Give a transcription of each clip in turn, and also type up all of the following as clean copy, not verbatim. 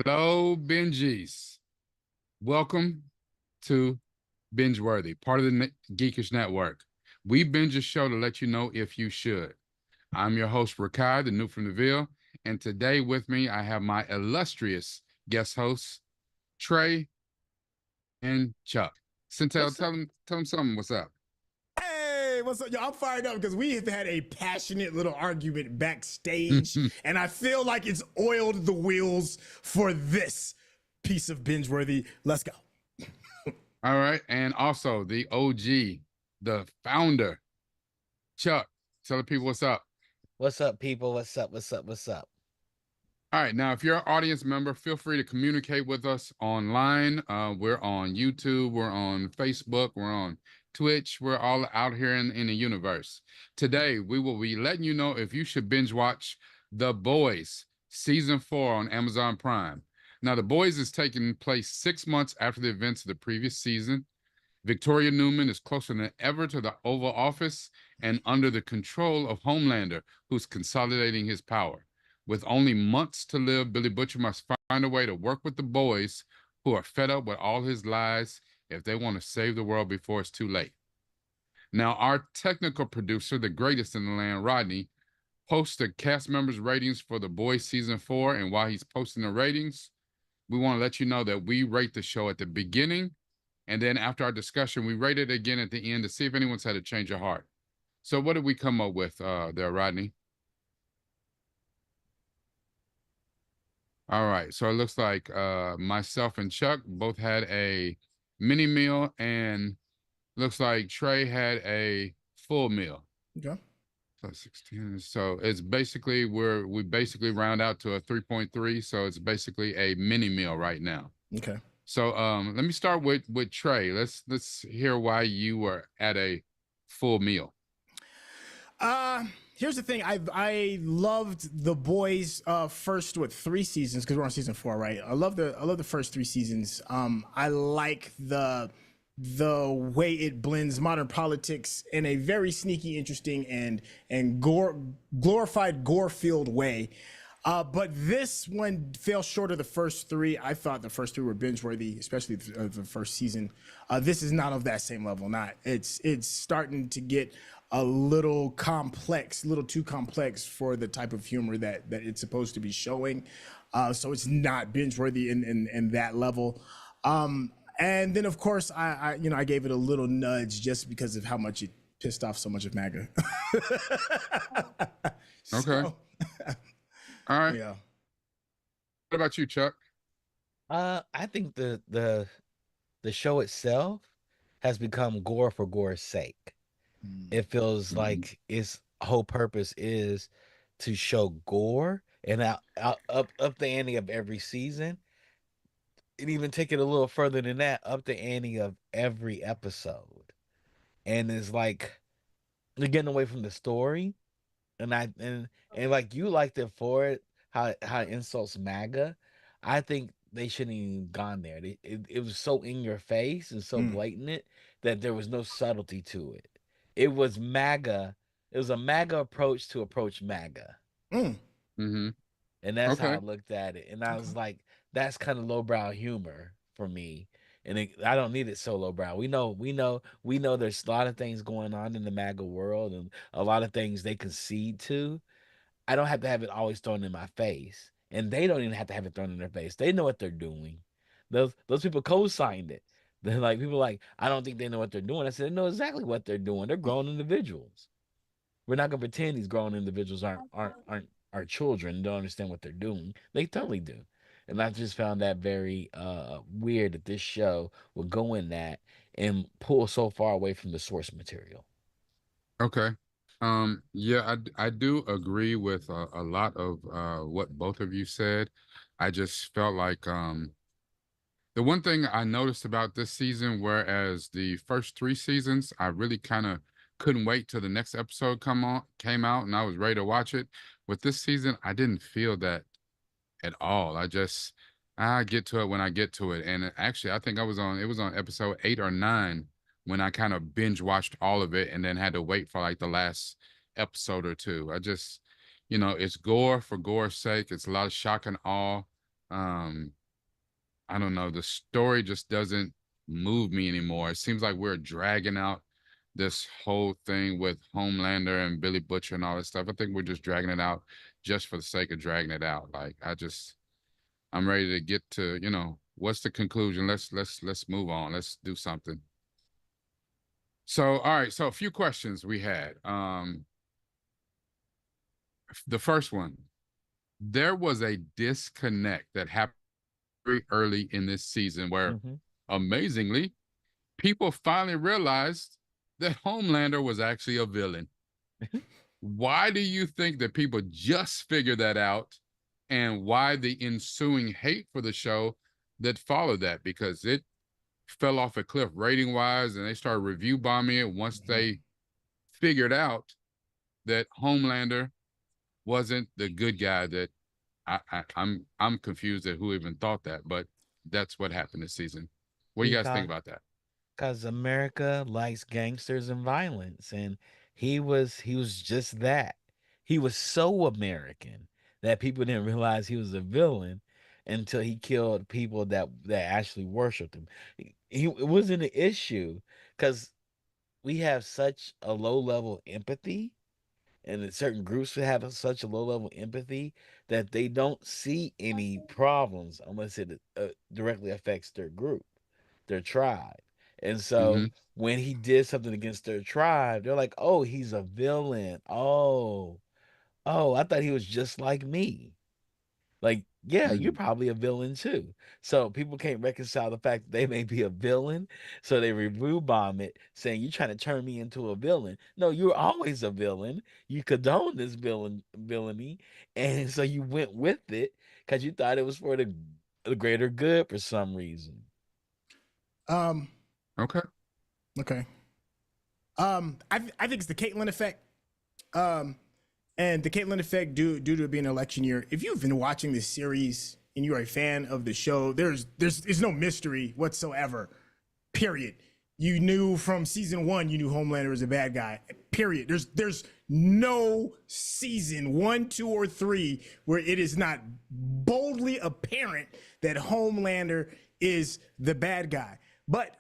Hello, Benjies. Welcome to BingeWorthy, part of the Geekish Network. We binge a show to let you know if you should. I'm your host, Rakai, the new from the Ville, and today with me, I have my illustrious guest hosts, Trey and Chuck. Centel, tell them something. What's up? Hey, what's up, y'all? I'm fired up because we have had a passionate little argument backstage, and I feel like it's oiled the wheels for this piece of binge-worthy. Let's go. All right, and also the OG, the founder, Chuck. Tell the people what's up. What's up, people? What's up? What's up? What's up? All right, now if you're an audience member, feel free to communicate with us online. We're on YouTube, we're on Facebook, we're on Twitch, we're all out here in the universe. Today, we will be letting you know if you should binge watch The Boys, Season 4 on Amazon Prime. Now, The Boys is taking place 6 months after the events of the previous season. Victoria Newman is closer than ever to the Oval Office and under the control of Homelander, who's consolidating his power. With only months to live, Billy Butcher must find a way to work with the boys who are fed up with all his lies if they want to save the world before it's too late. Now, our technical producer, the greatest in the land, Rodney, posts the cast members' ratings for The Boys Season 4, and while he's posting the ratings, we want to let you know that we rate the show at the beginning, and then after our discussion, we rate it again at the end to see if anyone's had a change of heart. So what did we come up with there, Rodney? All right, so it looks like myself and Chuck both had a mini meal, and looks like Trey had a full meal. Okay. So 16. So it's basically we basically round out to a 3.3. So it's basically a mini meal right now. Okay. So let me start with Trey. Let's hear why you were at a full meal. Here's the thing. I loved The Boys first 3 seasons because we're on season 4, right? I love the first 3 seasons. I like the way it blends modern politics in a very sneaky, interesting, and glorified gore-filled way. But this one fell short of the first 3. I thought the first 3 were binge-worthy, especially the first season. This is not of that same level. It's starting to get a little complex, a little too complex for the type of humor that it's supposed to be showing. So it's not binge-worthy in that level. And then, of course, I gave it a little nudge just because of how much it pissed off so much of MAGA. Okay. All right. Yeah. What about you, Chuck? I think the show itself has become gore for gore's sake. It feels like its whole purpose is to show gore and up the ante of every season, and even take it a little further than that, up the ante of every episode. And it's like they're getting away from the story, and like you liked it for it, how it insults MAGA. I think they shouldn't even gone there. It was so in your face and so blatant that there was no subtlety to it. It was MAGA. It was a MAGA approach to approach MAGA. Mm-hmm. And that's how I looked at it. And I was like, that's kind of lowbrow humor for me. And I don't need it so lowbrow. We know there's a lot of things going on in the MAGA world and a lot of things they concede to. I don't have to have it always thrown in my face. And they don't even have to have it thrown in their face. They know what they're doing. Those people co-signed it. They're like, people like, I don't think they know what they're doing. I said, they know exactly what they're doing. They're grown individuals. We're not gonna pretend these grown individuals aren't our children, don't understand what they're doing. They totally do. And I just found that very weird that this show would go in that and pull so far away from the source material. Okay. Yeah, I do agree with a lot of what both of you said. I just felt like the one thing I noticed about this season, whereas the first 3 seasons, I really kind of couldn't wait till the next episode came out, and I was ready to watch it. With this season, I didn't feel that at all. I get to it when I get to it. And actually, I think it was on episode 8 or 9 when I kind of binge watched all of it and then had to wait for like the last episode or 2. It's gore for gore's sake. It's a lot of shock and awe. I don't know, the story just doesn't move me anymore. It seems like we're dragging out this whole thing with Homelander and Billy Butcher and all this stuff. I think we're just dragging it out just for the sake of dragging it out. Like I'm ready to get to, what's the conclusion? Let's move on. Let's do something. So, all right. So a few questions we had. The first one, there was a disconnect that happened very early in this season where Mm-hmm. amazingly, people finally realized that Homelander was actually a villain. Why do you think that people just figured that out? And why the ensuing hate for the show that followed that? Because it fell off a cliff rating wise, and they started review bombing it once they figured out that Homelander wasn't the good guy that I'm confused at who even thought that, but that's what happened this season. What do you guys think Because about that? because America likes gangsters and violence, and he was just that. He was so American that people didn't realize he was a villain until he killed people that actually worshipped him. It wasn't an issue because we have such a low level empathy, and in certain groups have such a low level empathy that they don't see any problems unless it directly affects their group, their tribe. And so Mm-hmm. when he did something against their tribe, they're like, "Oh, he's a villain. Oh, I thought he was just like me." Like, yeah, you're Mm-hmm. probably a villain too. So people can't reconcile the fact that they may be a villain. So they review bomb it, saying you're trying to turn me into a villain. No, you were always a villain. You condone this villainy, and so you went with it because you thought it was for the greater good for some reason. Um, Okay. okay. I think it's the Caitlyn effect. Um, and the Caitlyn effect due to it being an election year. If you've been watching this series and you're a fan of the show, there's no mystery whatsoever. Period. You knew from season one, you knew Homelander was a bad guy. Period. There's no season one, two, or three where it is not boldly apparent that Homelander is the bad guy. But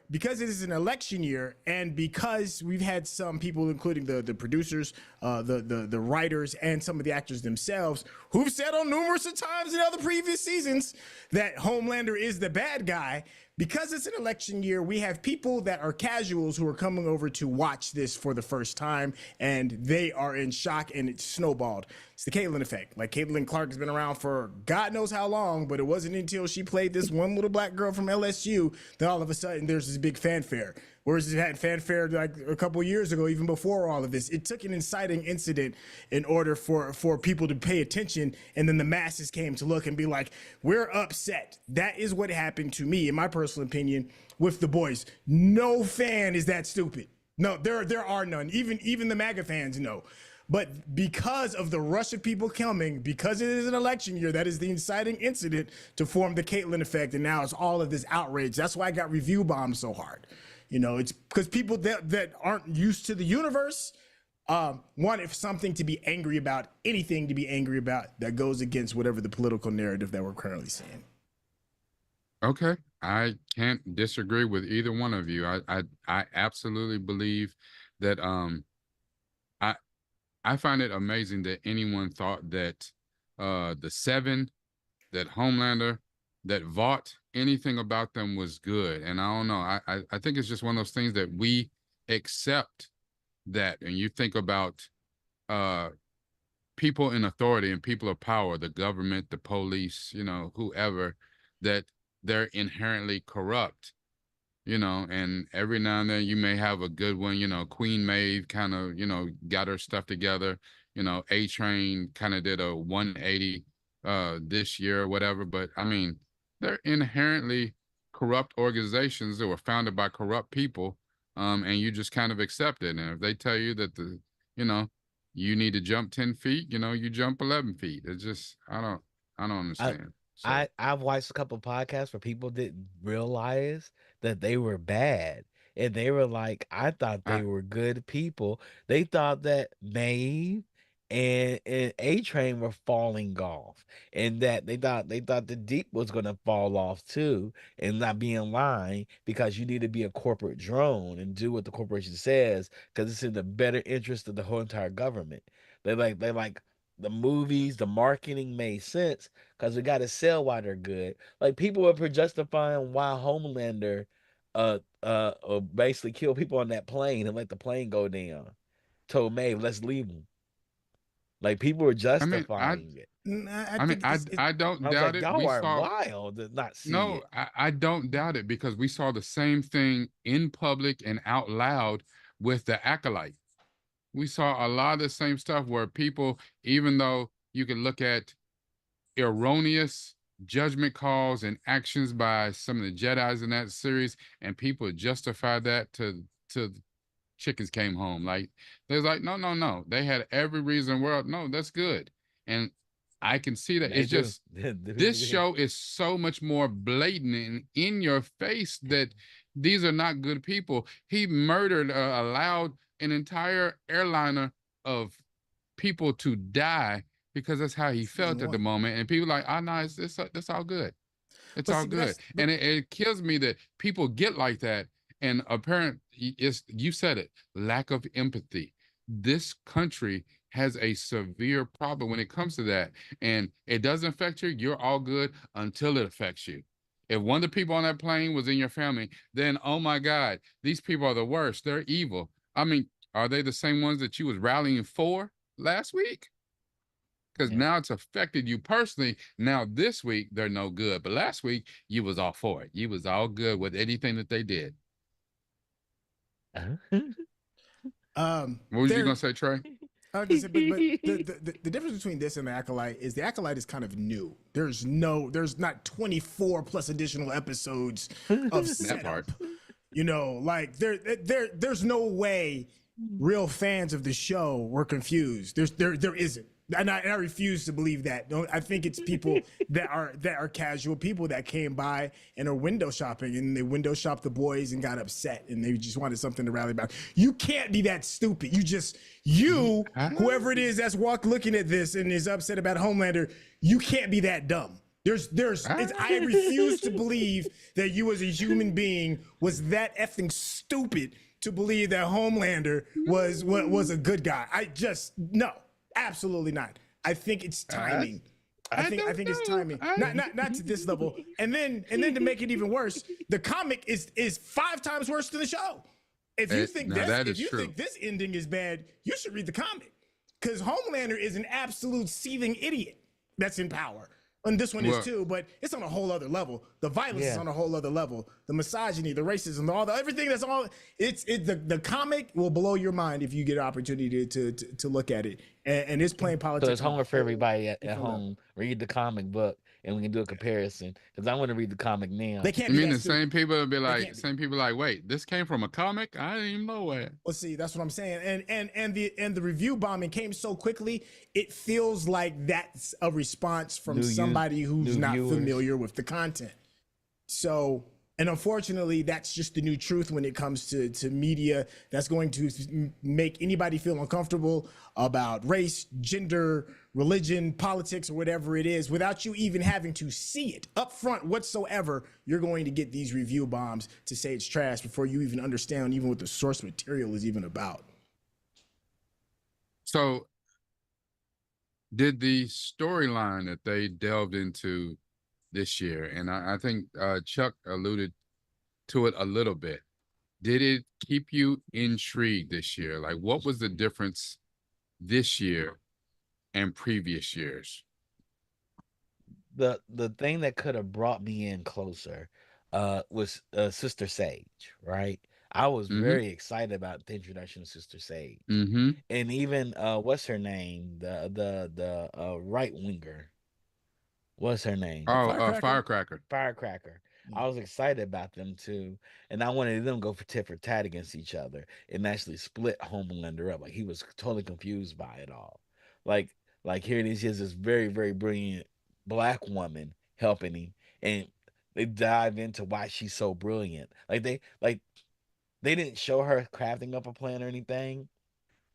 because it is an election year, and because we've had some people, including the producers, the writers, and some of the actors themselves, who've said on numerous of times in other previous seasons that Homelander is the bad guy. Because it's an election year, we have people that are casuals who are coming over to watch this for the first time, and they are in shock, and it's snowballed. It's the Caitlyn effect. Like, Caitlyn Clark has been around for God knows how long, but it wasn't until she played this one little black girl from LSU that all of a sudden there's this big fanfare. Whereas it had fanfare like a couple years ago, even before all of this. It took an inciting incident in order for people to pay attention, and then the masses came to look and be like, we're upset. That is what happened to me, in my personal opinion, with The Boys. No fan is that stupid. No, there are none. Even the MAGA fans know. But because of the rush of people coming, because it is an election year, that is the inciting incident to form the Caitlyn effect, and now it's all of this outrage. That's why I got review bombed so hard. It's because people that aren't used to the universe want if something to be angry about, anything to be angry about that goes against whatever the political narrative that we're currently seeing. Okay. I can't disagree with either one of you. I absolutely believe that I I find it amazing that anyone thought that the Seven, that Homelander, that Vought, anything about them was good. And I don't know. I think it's just one of those things that we accept that. And you think about uh people in authority and people of power, the government, the police, whoever, that they're inherently corrupt, and every now and then you may have a good one, Queen Maeve kind of, got her stuff together, A Train kind of did a 180 this year or whatever, but I mean, they're inherently corrupt organizations that were founded by corrupt people, and you just kind of accept it. And if they tell you that you know, you need to jump 10 feet, you jump 11 feet. It's just, I don't I understand. So, I've watched a couple podcasts where people didn't realize that they were bad. And they were like, I thought I, they were good people. They thought that Maeve and A Train were falling off, and that they thought the Deep was gonna fall off too, and not be in line because you need to be a corporate drone and do what the corporation says because it's in the better interest of the whole entire government. They like the movies, the marketing made sense because we got to sell while they're good. Like people were justifying why Homelander, basically kill people on that plane and let the plane go down. Told Maeve, let's leave them. Like people were I mean, I justifying it. I I mean, think it's I don't I was doubt like, it. y'all We are saw wild to not see no, it. I don't doubt it because we saw the same thing in public and out loud with the acolyte. We saw a lot of the same stuff where people, even though you can look at erroneous judgment calls and actions by some of the Jedi's in that series, and people justify that to chickens came home. Like they was like, no, no, no. They had every reason in the world. No, that's good. And I can see that They it's do. just this show is so much more blatant and in your face that these are not good people. He murdered, allowed an entire airliner of people to die because that's how he season felt at the one. moment. And people like, oh no, it's all good. It's But all see, but good. that's but And it kills me that people get like that. And apparent it's you said it, lack of empathy. This country has a severe problem when it comes to that. And it doesn't affect you, you're all good until it affects you. If one of the people on that plane was in your family, then oh my God, these people are the worst. They're evil. I mean, are they the same ones that you was rallying for last week? Because Yeah. now it's affected you personally. Now this week they're no good, but last week you was all for it. You was all good with anything that they did. What was you there. gonna say, Trey? I was gonna say, but the difference between this and the acolyte is kind of new. There's not 24 plus additional episodes of That part. setup. You know, like there's no way real fans of the show were confused. There isn't. And I refuse to believe that. No, I think it's people that are casual people that came by and are window shopping, and they window shopped the boys and got upset, and they just wanted something to rally about. You can't be that stupid. Whoever it is that's looking at this and is upset about Homelander, you can't be that dumb. I refuse to believe that you as a human being was that effing stupid to believe that Homelander was a good guy. No, absolutely not. I think it's timing. I I don't think it's know. timing. Not to this level. And then to make it even worse, the comic is 5 times worse than the show. That If is you true. think this ending is bad, you should read the comic. Because Homelander is an absolute seething idiot that's in power. And this one is Well, too, but it's on a whole other level. The violence is Yeah. on a whole other level. The misogyny, the racism, everything that's all. The comic will blow your mind if you get an opportunity to look at it, and it's playing So politics it's on a homework for whole everybody at different level. home. Read the comic book and we can do a comparison. Because I want to read the comic They now. can't you be mean that the same stupid. people that be They like, can't be. same people like, wait, this came from a comic? I didn't even know it. Well, see, that's what I'm saying. And the review bombing came so quickly. It feels like that's a response from New use, somebody who's new not viewers. familiar with the content. So, and unfortunately, that's just the new truth when it comes to media that's going to make anybody feel uncomfortable about race, gender, religion, politics, or whatever it is without you even having to see it up front whatsoever. You're going to get these review bombs to say it's trash before you even understand even what the source material is even about. So did the storyline that they delved into this year, and I think Chuck alluded to it a little bit. Did it keep you intrigued this year? Like, what was the difference this year and previous years? The thing that could have brought me in closer was Sister Sage, right? I was Mm-hmm. very excited about the introduction of Sister Sage. Mm-hmm. And even what's her name? The right winger. What's her name? The Oh, firecracker. Firecracker. Firecracker. Yeah. I was excited about them too, and I wanted them to go for tit for tat against each other and actually split Homelander up. Like he was totally confused by it all. Like here it is, he has this very brilliant black woman helping him, and they dive into why she's so brilliant. Like they didn't show her crafting up a plan or anything,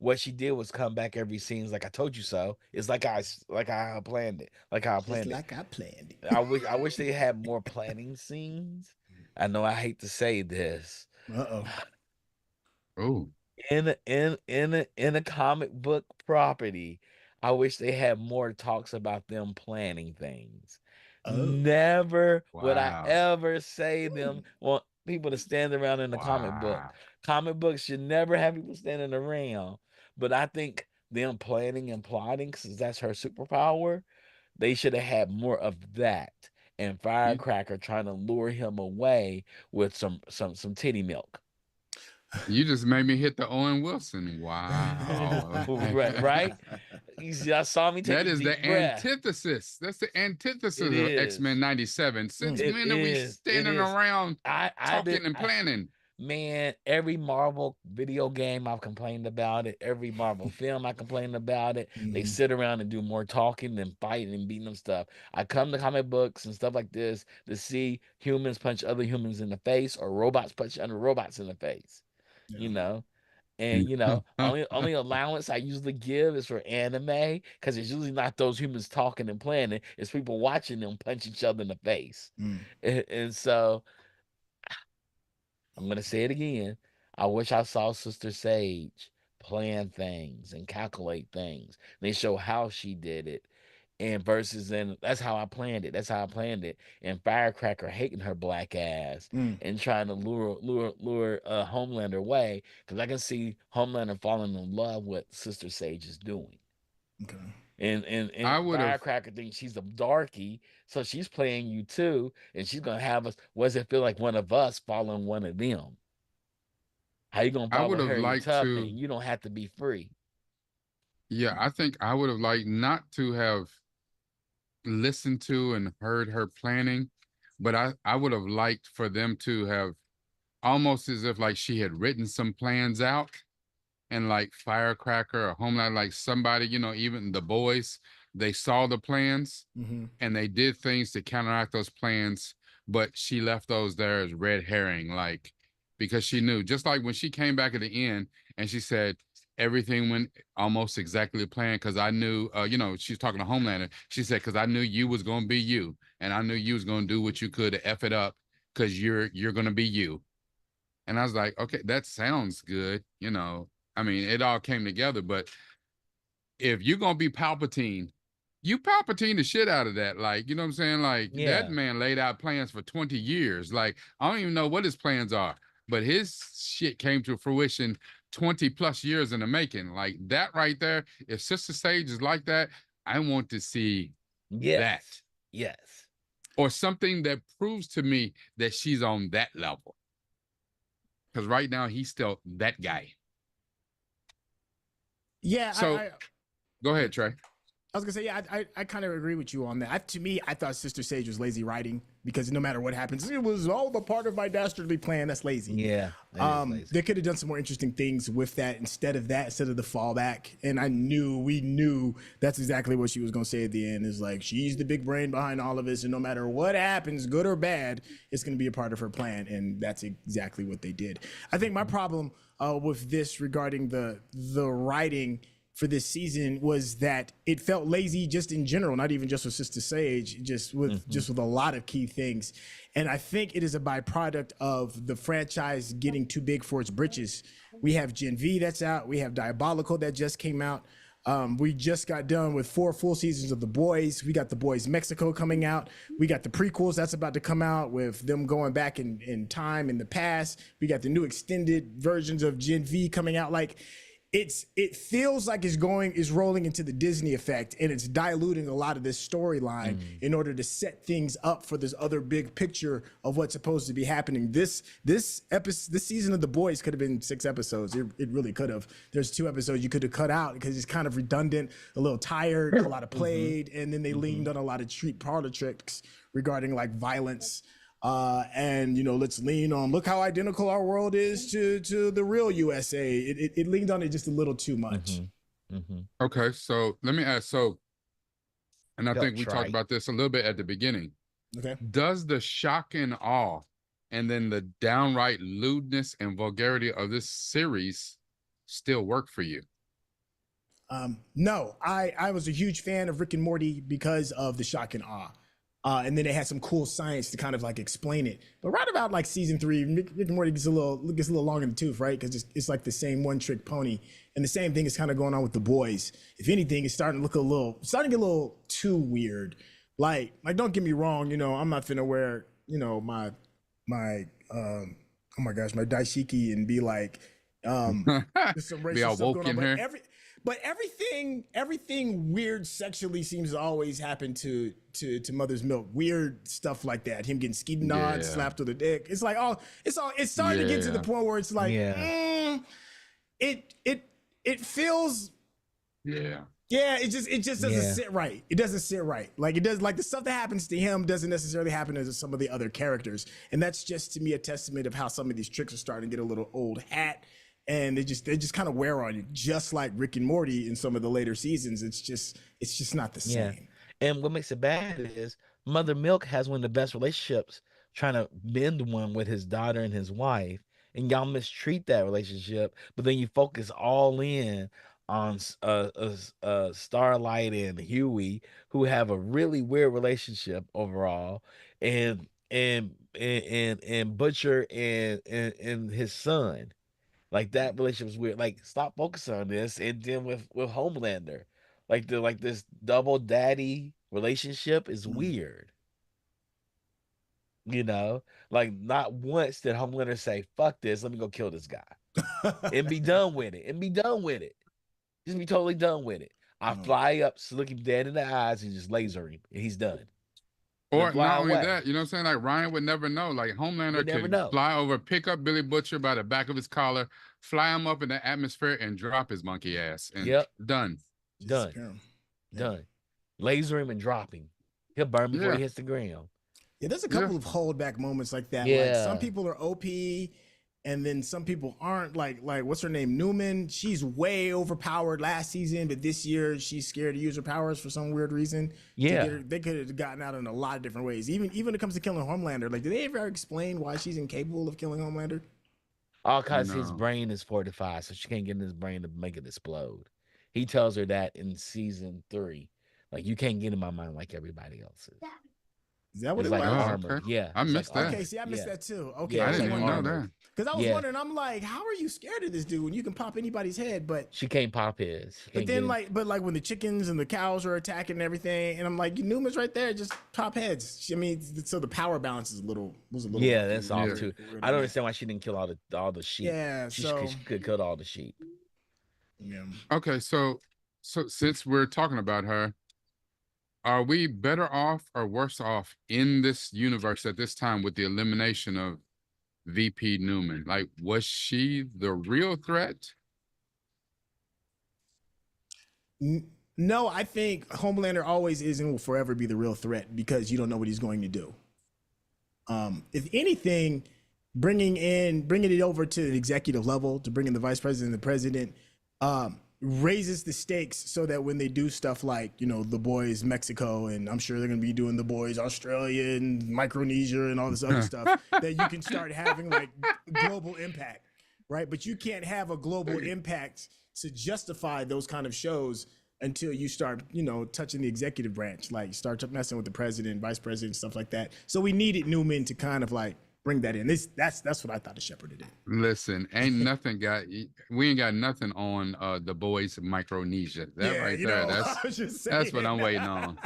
what she did was come back every scene like I told you so. It's like I planned it, like how I Just planned it. like I planned it. I wish they had more planning scenes. I know I hate to say this. Uh-oh. Oh, In a comic book property, I wish they had more talks about them planning things. Oh. Never would I wow. ever say them want people to stand around in a comic book. Wow. Comic books should never have people standing around. But I think them planning and plotting, since that's her superpower, they should have had more of that. And You Firecracker trying to lure him away with some titty milk. you just made me hit the Owen Wilson. Wow. Right? You see, I saw me take That a is the deep breath. antithesis. That's the It antithesis of is. X-Men 97. Since It when are we is. It standing is. around I've been talking and planning? man, every Marvel video game I've complained about it. Every Marvel film I complained about it. They Mhm. sit around and do more talking than fighting and beating them stuff. I come to comic books and stuff like this to see humans punch other humans in the face or robots punch other robots in the face. Yeah. You know, and only allowance I usually give is for anime because it's usually not those humans talking and planning. It's people watching them punch each other in the face. Mm. And so I'm gonna say it again. I wish I saw Sister Sage plan things and calculate things. They show how she did it. And versus and that's how I planned it. That's how I planned it. And Firecracker hating her black ass Mm. and trying to lure Homelander away because I can see Homelander falling in love with Sister Sage is doing. Okay. And I would have Firecracker thinks she's a darky, so she's playing you too, and she's gonna have us. What does it feel like one of us following one of them? How you gonna I would follow have Harriet liked Tubman? to, You don't have to be free. yeah, I think I would have liked not to have listened to and heard her planning, but I would have liked for them to have almost as if like she had written some plans out and like Firecracker or Homeland, like somebody, even the boys, they saw the plans Mm-hmm. and they did things to counteract those plans, but she left those there as red herring, like because she knew, just like when she came back at the end and she said everything went almost exactly planned because I knew, she's talking to Homelander. She said, because I knew you was gonna be you, and I knew you was gonna do what you could to f it up because you're gonna be you. And I was like, okay, that sounds good. I mean, it all came together. But if you're gonna be Palpatine, you Palpatine the shit out of that. Like, you know what I'm saying? Like that Yeah. man laid out plans for 20 years. Like, I don't even know what his plans are, but his shit came to fruition 20 plus years in the making. Like that right there. If Sister Sage is like that, I want to see that. Yes. Yes. Or something that proves to me that she's on that level. Because right now he's still that guy. Yeah, So go ahead, Trey. I was gonna say, yeah, I kind of agree with you on that. To me, I thought Sister Sage was lazy writing because no matter what happens, it was all the part of my dastardly plan. That's lazy. Yeah. That is lazy. They could have done some more interesting things with that instead of the fallback. And we knew that's exactly what she was gonna say at the end. Is like she's the big brain behind all of this, and no matter what happens, good or bad, it's gonna be a part of her plan. And that's exactly what they did. I think my problem with this regarding the writing for this season was that it felt lazy just in general, not even just with Sister Sage, just with a lot of key things. And I think it is a byproduct of the franchise getting too big for its britches. We have Gen V that's out. We have Diabolical that just came out. We just got done with 4 full seasons of The Boys. We got The Boys Mexico coming out. We got the prequels that's about to come out with them going back in time in the past. We got the new extended versions of Gen V coming out. Like, it feels like it's rolling into the Disney effect, and it's diluting a lot of this storyline in order to set things up for this other big picture of what's supposed to be happening. This season of The Boys could have been 6 episodes. It really could have. There's 2 episodes you could have cut out because it's kind of redundant, a little tired, a lot of played, and then they leaned on a lot of cheap parlor tricks regarding like violence. And let's lean on, look how identical our world is to the real USA. It leaned on it just a little too much. Okay, so let me ask. And I think we talked about this a little bit at the beginning. Okay. Does the shock and awe and then the downright lewdness and vulgarity of this series still work for you? No, I was a huge fan of Rick and Morty because of the shock and awe. And then they had some cool science to kind of like explain it. But right about like season 3, Rick and Morty gets a little long in the tooth, right? Because it's like the same one trick pony. And the same thing is kind of going on with the boys. If anything, it's starting to get a little too weird. Like don't get me wrong, I'm not finna wear, my oh my gosh, my daishiki and be like, there's some Be racial all stuff woke going on. in here. But everything weird sexually seems to always happen to Mother's Milk. Weird stuff like that. Him getting skeeted on, slapped with a dick. It's like it's starting to get to the point where it's like, it feels it just doesn't sit right. It doesn't sit right. Like it does, like the stuff that happens to him doesn't necessarily happen to some of the other characters. And that's just to me a testament of how some of these tricks are starting to get a little old hat. And they just kind of wear on you, just like Rick and Morty in some of the later seasons. It's just not the same. And what makes it bad is Mother Milk has one of the best relationships, trying to mend one with his daughter and his wife, and y'all mistreat that relationship. But then you focus all in on Starlight and Huey, who have a really weird relationship overall, and Butcher and his son. Like that relationship is weird. Like stop focusing on this, and then with Homelander, like this double daddy relationship is weird. Like not once did Homelander say, "Fuck this, let me go kill this guy," and be done with it. Just be totally done with it. I fly up, look him dead in the eyes, and just laser him, and he's done. Or not only that, you know what I'm saying? Like Ryan would never know. Like Homelander could fly over, pick up Billy Butcher by the back of his collar, fly him up in the atmosphere, and drop his monkey ass. And done. Laser him and drop him. He'll burn before he hits the ground. Yeah, there's a couple of holdback moments like that. Like some people are OP, and then some people aren't. Like what's her name, Newman? She's way overpowered last season, but this year she's scared to use her powers for some weird reason. They could have gotten out in a lot of different ways. Even when it comes to killing Homelander, like, did they ever explain why she's incapable of killing Homelander? All because his brain is fortified, so she can't get in his brain to make it explode. He tells her that in season 3. Like, you can't get in my mind like everybody else's. Is that what it's it like was? armor? Okay. Yeah, I missed that. Okay, see, I missed that too. Okay, I didn't even know that. Because I was wondering, I'm like, how are you scared of this dude when you can pop anybody's head? But she can't pop his. But then, like when the chickens and the cows are attacking and everything, and I'm like, Newman's right there, just pop heads. I mean, so the power balance was a little. Yeah, that's all too. I don't understand why she didn't kill all the sheep. Yeah, she could kill all the sheep. Yeah. Okay, so since we're talking about her, are we better off or worse off in this universe at this time with the elimination of VP Newman? Like, was she the real threat? No, I think Homelander always is and will forever be the real threat because you don't know what he's going to do. If anything, bringing it over to the executive level, to bring in the vice president and the president, raises the stakes so that when they do stuff like, The Boys Mexico, and I'm sure they're going to be doing The Boys Australia and Micronesia and all this other stuff, that you can start having like global impact, right? But you can't have a global impact to justify those kind of shows until you start, touching the executive branch, like start messing with the president, vice president, stuff like that. So we needed Newman to kind of like bring that in. That's what I thought the Shepherd did. Listen, we ain't got nothing on The Boys Micronesia. That right there, that's what I'm waiting on.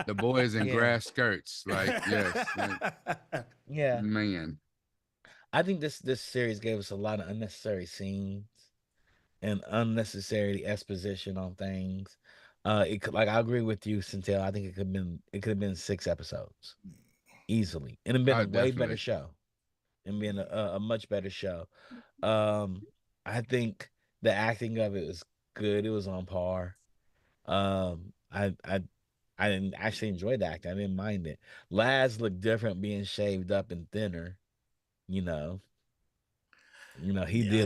The boys in grass skirts, like yes, yeah, man. I think this series gave us a lot of unnecessary scenes and unnecessary exposition on things. I agree with you, Centel. I think it could have been 6 episodes. Easily, and been a way better show, and been a much better show. I think the acting of it was good. It was on par. I didn't actually enjoy the acting. I didn't mind it. Laz looked different, being shaved up and thinner. He did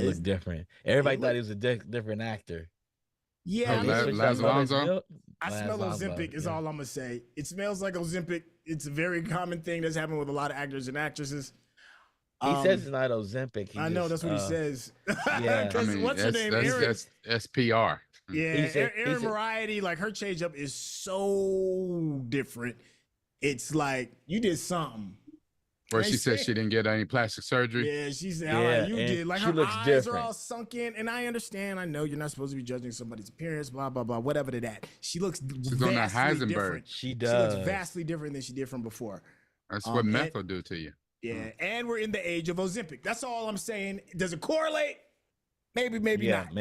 look different. Everybody thought he was a different actor. Yeah, Laz Alonso. I smell Ozempic is all I'm gonna say. It smells like Ozempic. It's a very common thing that's happened with a lot of actors and actresses. He says it's not Ozempic. He I know just that's what he says. yeah. I Because mean, what's her name? Erin. that's SPR. Yeah, he Erin said Variety, like her change up is so different. It's like you did something. Where I ain't she said saying- she didn't get any plastic surgery. Yeah, she's Yeah, like you and did. Like she her looks eyes are different. all sunk in, and I understand. I know you're not supposed to be judging somebody's appearance, blah blah blah, whatever to that. She looks She's on that vastly Heisenberg. different. She She looks does. vastly different than she did from before. That's what and- meth will do to you. Yeah, and we're in the age of Ozempic. That's all I'm saying. Does it correlate? Maybe, maybe Yeah, not.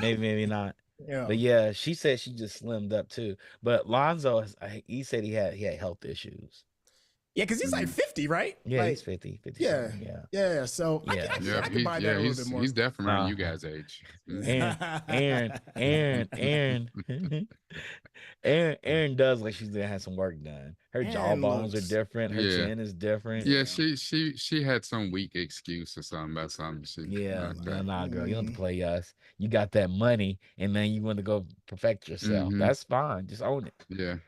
maybe not. Yeah. But yeah, she said she just slimmed up too. But Lonzo, he said he had health issues. Yeah, because he's like 50, right? Yeah, like, he's 50 Yeah, something, yeah. yeah. So Yeah. I can buy that a little bit more. He's definitely around you Uh-huh. guys' age. Aaron does like she's gonna have some work done. Her Aaron jawbones looks- are different. Her Yeah. chin is different. Yeah, she had some weak excuse or something about something. Yeah, nah, girl, you don't have to Mm. play us. You got that money, and then you want to go perfect yourself. Mhm. That's fine. Just own it. Yeah,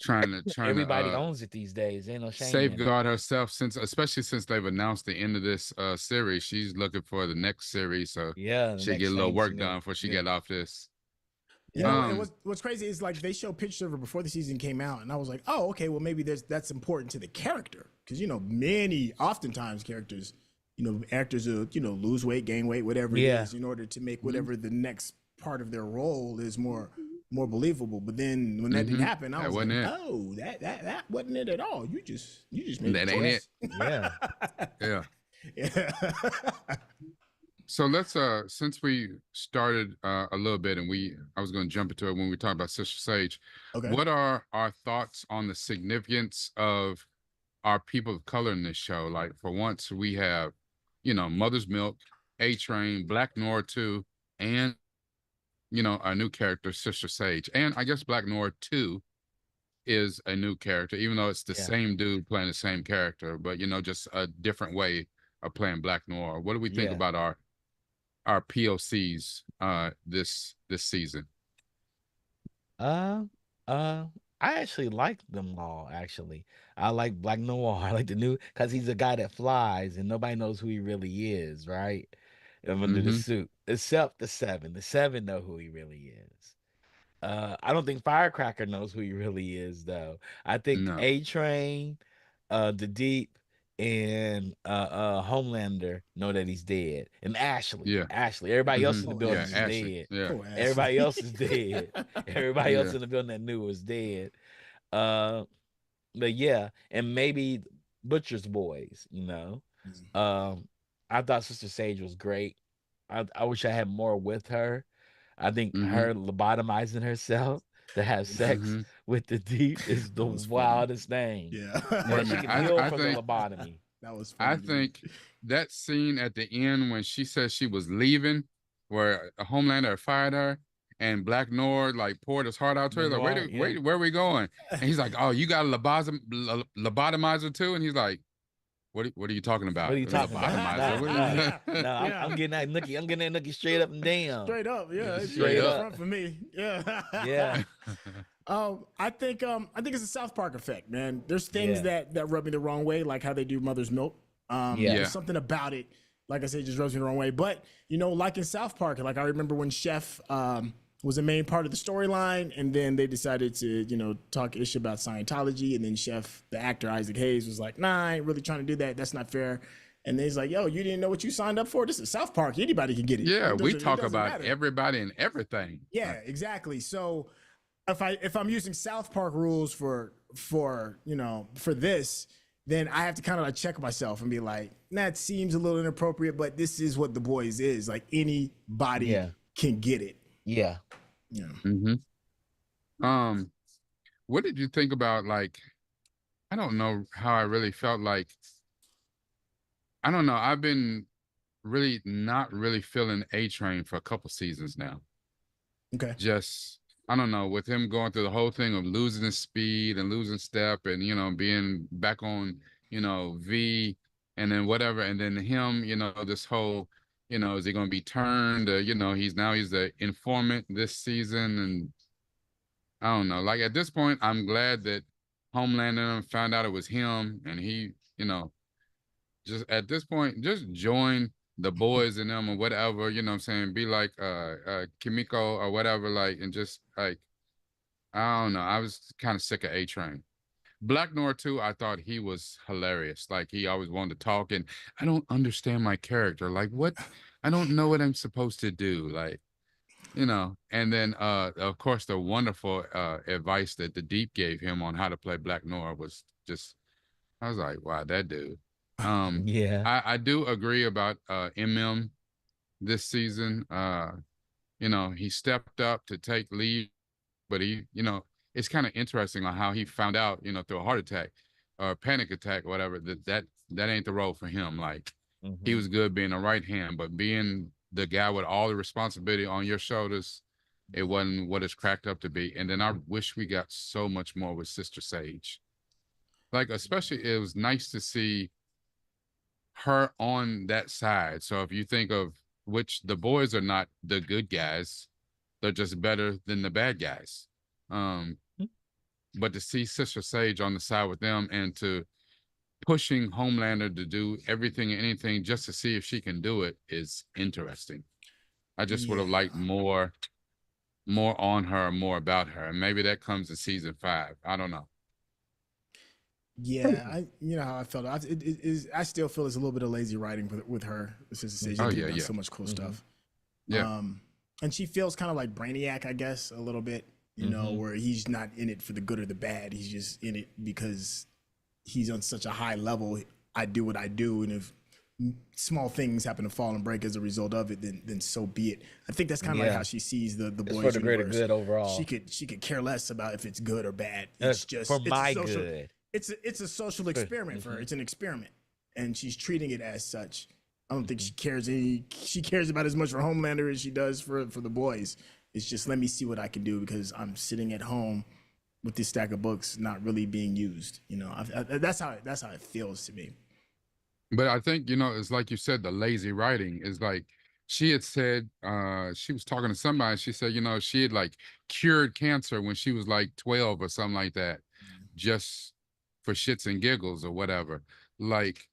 trying to Everybody owns it these days. Ain't no shame in it. safeguard herself especially since they've announced the end of this series. She's looking for the next series, so Yeah, the she next get a little thing work she done knows. before she Yeah. get off this. You know, and Um, what's crazy is like they show pictures of her before the season came out, and I was like, oh, okay, well maybe that's important to the character because oftentimes characters, actors will lose weight, gain weight, whatever Yeah. it is, in order to make whatever the next part of their role is more believable. But then when that didn't happen, I That was wasn't like, it. oh, that wasn't it at all. You just made That a ain't choice. Yeah. Yeah. Yeah. So let's since we started a little bit and I was going to jump into it when we talked about Sister Sage. Okay. What are our thoughts on the significance of our people of color in this show? Like for once we have, Mother's Milk, A-Train, Black Noir 2, and a new character, Sister Sage. And I guess Black Noir 2 is a new character, even though it's the Yeah. same dude playing the same character, but just a different way of playing Black Noir. What do we think Yeah. about our POCs this season? I actually like them all. Actually, I like Black Noir. I like the new because he's a guy that flies and nobody knows who he really is, right? Under the Mhm. suit, except the Seven. The Seven know who he really is. I don't think Firecracker knows who he really is, though. I think No. A-Train, the Deep, and Homelander know that he's dead. And Ashley. Yeah. Ashley. Everybody else in the Mhm. building Yeah, is Ashley. dead. Yeah. Poor ass. Everybody else is dead. Everybody else Yeah. in the building that knew was dead. Uh, but yeah, and maybe Butcher's Boys. I thought Sister Sage was great. I wish I had more with her. I think Mhm. her lobotomizing herself to have sex Mhm. with the Deep is the That was funny. wildest thing. Yeah. And she minute, can heal I from think- the lobotomy. That was funny. I to me. think that scene at the end when she said she was leaving, where a Homelander had fired her, and Black Noir like poured his heart out to her, like, Noir, wait, where are we going? And he's like, oh, you got a lobotomizer too? And he's like, what are you talking about? What are you talking about? Lobotomizer? What No, is no, that? no, I'm getting that nookie. I'm getting that nookie straight up and down. Straight up, yeah. It's Straight straight up. front for me. Yeah. Yeah. I think it's a South Park effect, man. There's things Yeah. that rub me the wrong way, like how they do Mother's Milk. Yeah. There's something about it, like I said, just rubs me the wrong way. But like in South Park, like I remember when Chef was a main part of the storyline, and then they decided to talk ish about Scientology, and then Chef, the actor Isaac Hayes, was like, nah, I ain't really trying to do that. That's not fair. And then he's like, yo, you didn't know what you signed up for? This is South Park. Anybody can get it. Yeah, It we doesn't- it talk doesn't about matter. everybody and everything. Yeah, exactly. So if I'm using South Park rules for this, then I have to kind of like check myself and be like, that seems a little inappropriate, but this is what The Boys is. Like anybody Yeah. can get it. Yeah. Yeah. Mm-hmm. What did you think about, like, I don't know how I really felt like, I don't know. I've been really not really feeling A-Train for a couple seasons now. Okay. Just, I don't know, with him going through the whole thing of losing his speed and losing step and, being back on, V and then whatever. And then him, this whole, is he going to be turned? He's the informant this season. And I don't know. Like at this point, I'm glad that Homelander found out it was him and he, just at this point, just join the boys in them or whatever, you know what I'm saying? Be like Kimiko or whatever, like, and just like, I don't know. I was kind of sick of A Train. Black Noir too, I thought he was hilarious. Like he always wanted to talk, and I don't understand my character. Like what? I don't know what I'm supposed to do. Like, you know. And then of course the wonderful advice that the Deep gave him on how to play Black Noir was just, I was like, wow, that dude. Yeah. I do agree about MM this season. You know, he stepped up to take lead, but he, you know, it's kind of interesting on how he found out, you know, through a heart attack or panic attack or whatever, that ain't the role for him. Like he was good being a right hand, but being the guy with all the responsibility on your shoulders, it wasn't what it's cracked up to be. And then I wish we got so much more with Sister Sage. Like, especially it was nice to see her on that side. So if you think of which the boys are not the good guys, they're just better than the bad guys. Um, but to see Sister Sage on the side with them and to pushing Homelander to do everything and anything just to see if she can do it is interesting. I just would have liked more on her, more about her. And maybe that comes in season 5. I don't know. Yeah, you know how I felt. I still feel it's a little bit of lazy writing with her. Sister Sage, Oh, could yeah, have done yeah. so much cool stuff. Yeah. And she feels kind of like Brainiac, I guess, a little bit. You know, where he's not in it for the good or the bad. He's just in it because he's on such a high level. I do what I do, and if small things happen to fall and break as a result of it, then so be it. I think that's kind of like how she sees the It's boys for the greater universe. good overall. She could care less about if it's good or bad. It's just for it's my a social, good. It's a social experiment for her. It's an experiment, and she's treating it as such. I don't think she cares about as much for Homelander as she does for the boys. It's just, let me see what I can do because I'm sitting at home with this stack of books not really being used. You know, that's how it feels to me. But I think, you know, it's like you said, the lazy writing is like she had said, she was talking to somebody. She said, you know, she had like cured cancer when she was like 12 or something like that, just for shits and giggles or whatever. Like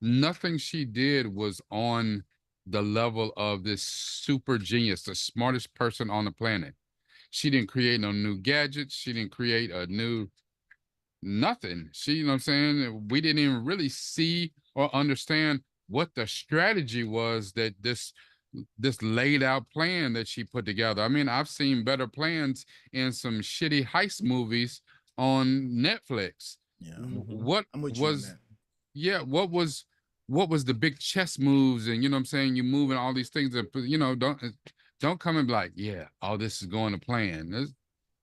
nothing she did was on the level of this super genius, the smartest person on the planet. She didn't create no new gadgets. She didn't create a new nothing. She, you know what I'm saying? We didn't even really see or understand what the strategy was that this laid out plan that she put together. I mean, I've seen better plans in some shitty heist movies on Netflix. Yeah, What I'm with you on was that. yeah, what was the big chess moves, and you know what I'm saying, you moving all these things that, you know, don't come and be like, yeah, all this is going to plan.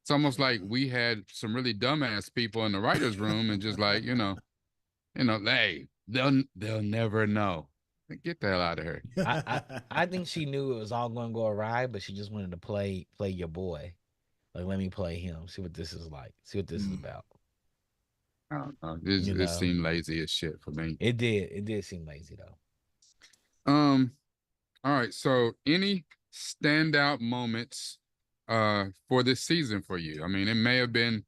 It's almost like we had some really dumbass people in the writers room and just like, hey, they'll never know. Get the hell out of here. I think she knew it was all going to go awry, but she just wanted to play your boy. Like, let me play him. See what this is like. See what this is about. I don't know. You It know, seemed lazy as shit for me. it did. It did seem lazy though. All right. So any standout moments for this season for you? I mean, it may have been